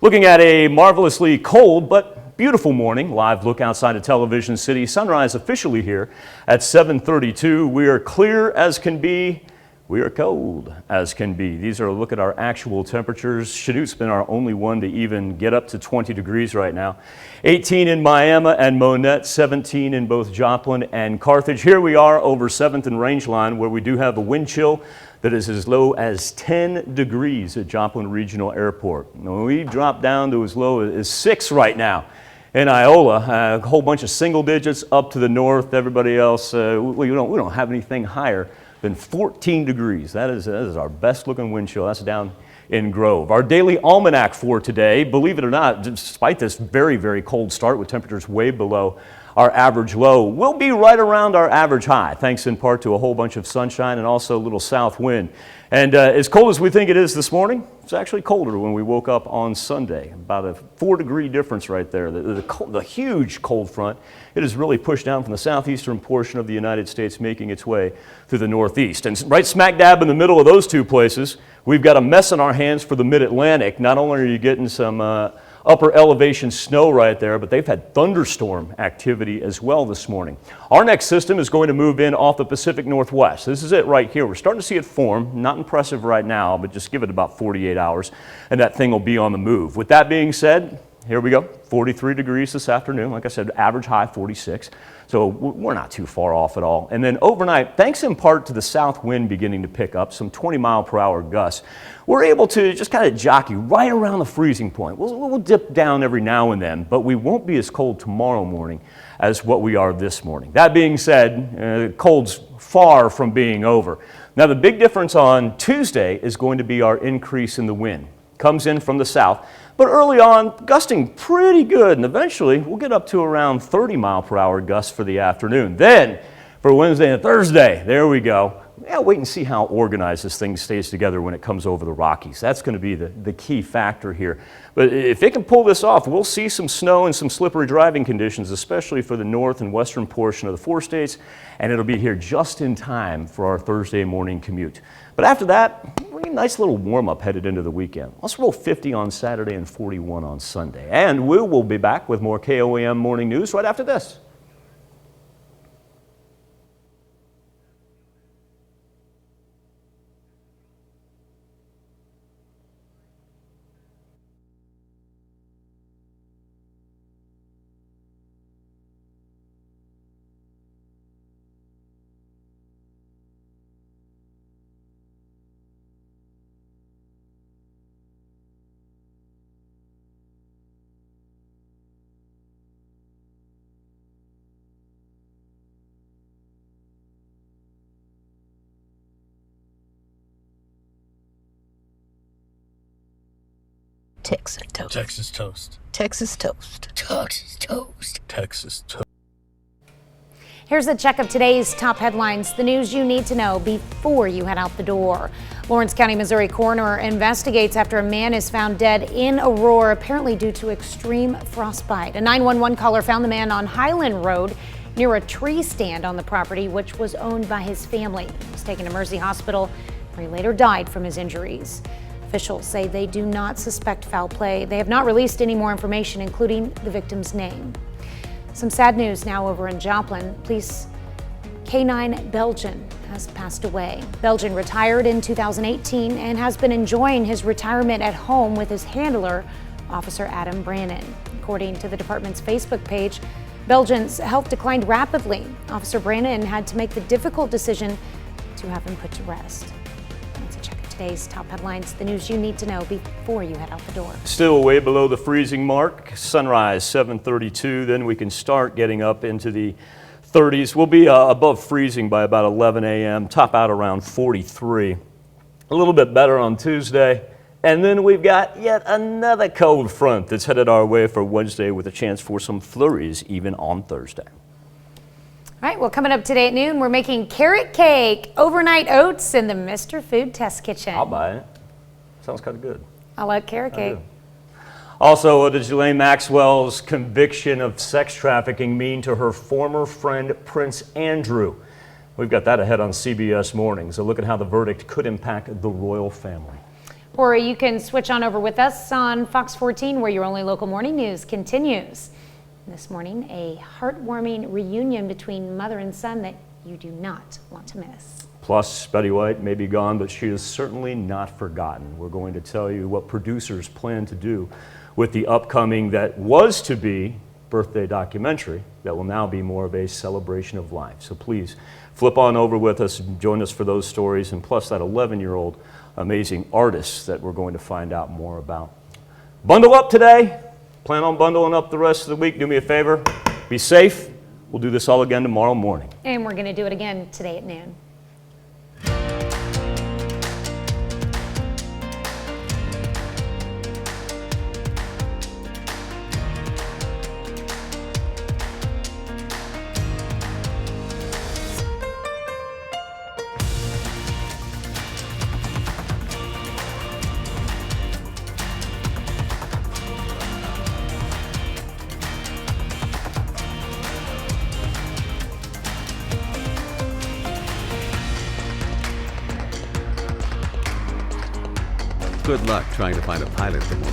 Looking at a marvelously cold but beautiful morning, live look outside of Television City. Sunrise officially here at 7:32. We are clear as can be. We are cold as can be. These are a look at our actual temperatures. Chanute's been our only one to even get up to 20 degrees right now. 18 in Miami and Monette, 17 in both Joplin and Carthage. Here we are over 7th and Rangeline, where we do have a wind chill that is as low as 10 degrees at Joplin Regional Airport. We drop down to as low as 6 right now. In Iola, a whole bunch of single digits up to the north. Everybody else, we don't have anything higher than 14 degrees. That is our best looking wind chill. That's down in Grove. Our daily almanac for today, believe it or not, despite this very, very cold start with temperatures way below our average low will be right around our average high, thanks in part to a whole bunch of sunshine and also a little south wind. And as cold as we think it is this morning, it's actually colder when we woke up on Sunday. About a 4-degree difference right there. The huge cold front, it has really pushed down from the southeastern portion of the United States, making its way through the northeast. And right smack dab in the middle of those two places, we've got a mess on our hands for the mid-Atlantic. Not only are you getting some upper elevation snow right there, but they've had thunderstorm activity as well this morning. Our next system is going to move in off the Pacific Northwest. This is it right here. We're starting to see it form. Not impressive right now, but just give it about 48 hours and that thing will be on the move. With that being said, here we go. 43 degrees this afternoon. Like I said, average high 46. So we're not too far off at all. And then overnight, thanks in part to the south wind beginning to pick up, some 20-mile-per-hour gusts, we're able to just kind of jockey right around the freezing point. We'll dip down every now and then, but we won't be as cold tomorrow morning as what we are this morning. That being said, cold's far from being over. Now, the big difference on Tuesday is going to be our increase in the wind. Comes in from the south, but early on, gusting pretty good, and eventually we'll get up to around 30-mile-per-hour gusts for the afternoon. Then, for Wednesday and Thursday, there we go. Yeah, wait and see how organized this thing stays together when it comes over the Rockies. That's going to be the key factor here. But if it can pull this off, we'll see some snow and some slippery driving conditions, especially for the north and western portion of the 4 states, and it'll be here just in time for our Thursday morning commute. But after that, we're a nice little warm-up headed into the weekend. Let's roll 50 on Saturday and 41 on Sunday. And we will be back with more KOAM morning news right after this. Texas toast. Texas toast. Texas toast. Texas toast. Texas toast. Here's a check of today's top headlines, the news you need to know before you head out the door. Lawrence County, Missouri coroner investigates after a man is found dead in Aurora, apparently due to extreme frostbite. A 911 caller found the man on Highland Road near a tree stand on the property, which was owned by his family. He was taken to Mercy Hospital, where he later died from his injuries. Officials say they do not suspect foul play. They have not released any more information, including the victim's name. Some sad news now over in Joplin. Police K9 Belgian has passed away. Belgian retired in 2018 and has been enjoying his retirement at home with his handler, Officer Adam Brannon. According to the department's Facebook page, Belgian's health declined rapidly. Officer Brannon had to make the difficult decision to have him put to rest. Today's top headlines, the news you need to know before you head out the door. Still way below the freezing mark. Sunrise 7:32. Then we can start getting up into the 30s. We'll be above freezing by about 11 a.m. Top out around 43. A little bit better on Tuesday. And then we've got yet another cold front that's headed our way for Wednesday with a chance for some flurries even on Thursday. All right, well, coming up today at noon, we're making carrot cake, overnight oats in the Mr. Food Test Kitchen. I'll buy it. Sounds kind of good. I like carrot cake. Also, what does Ghislaine Maxwell's conviction of sex trafficking mean to her former friend, Prince Andrew? We've got that ahead on CBS Mornings. A look at how the verdict could impact the royal family. Or you can switch on over with us on Fox 14, where your only local morning news continues. This morning, a heartwarming reunion between mother and son that you do not want to miss. Plus, Betty White may be gone, but she is certainly not forgotten. We're going to tell you what producers plan to do with the upcoming that was to be birthday documentary that will now be more of a celebration of life. So please flip on over with us and join us for those stories, and plus that 11-year-old amazing artist that we're going to find out more about. Bundle up today. Plan on bundling up the rest of the week. Do me a favor. Be safe. We'll do this all again tomorrow morning. And we're going to do it again today at noon. Good luck trying to find a pilot that will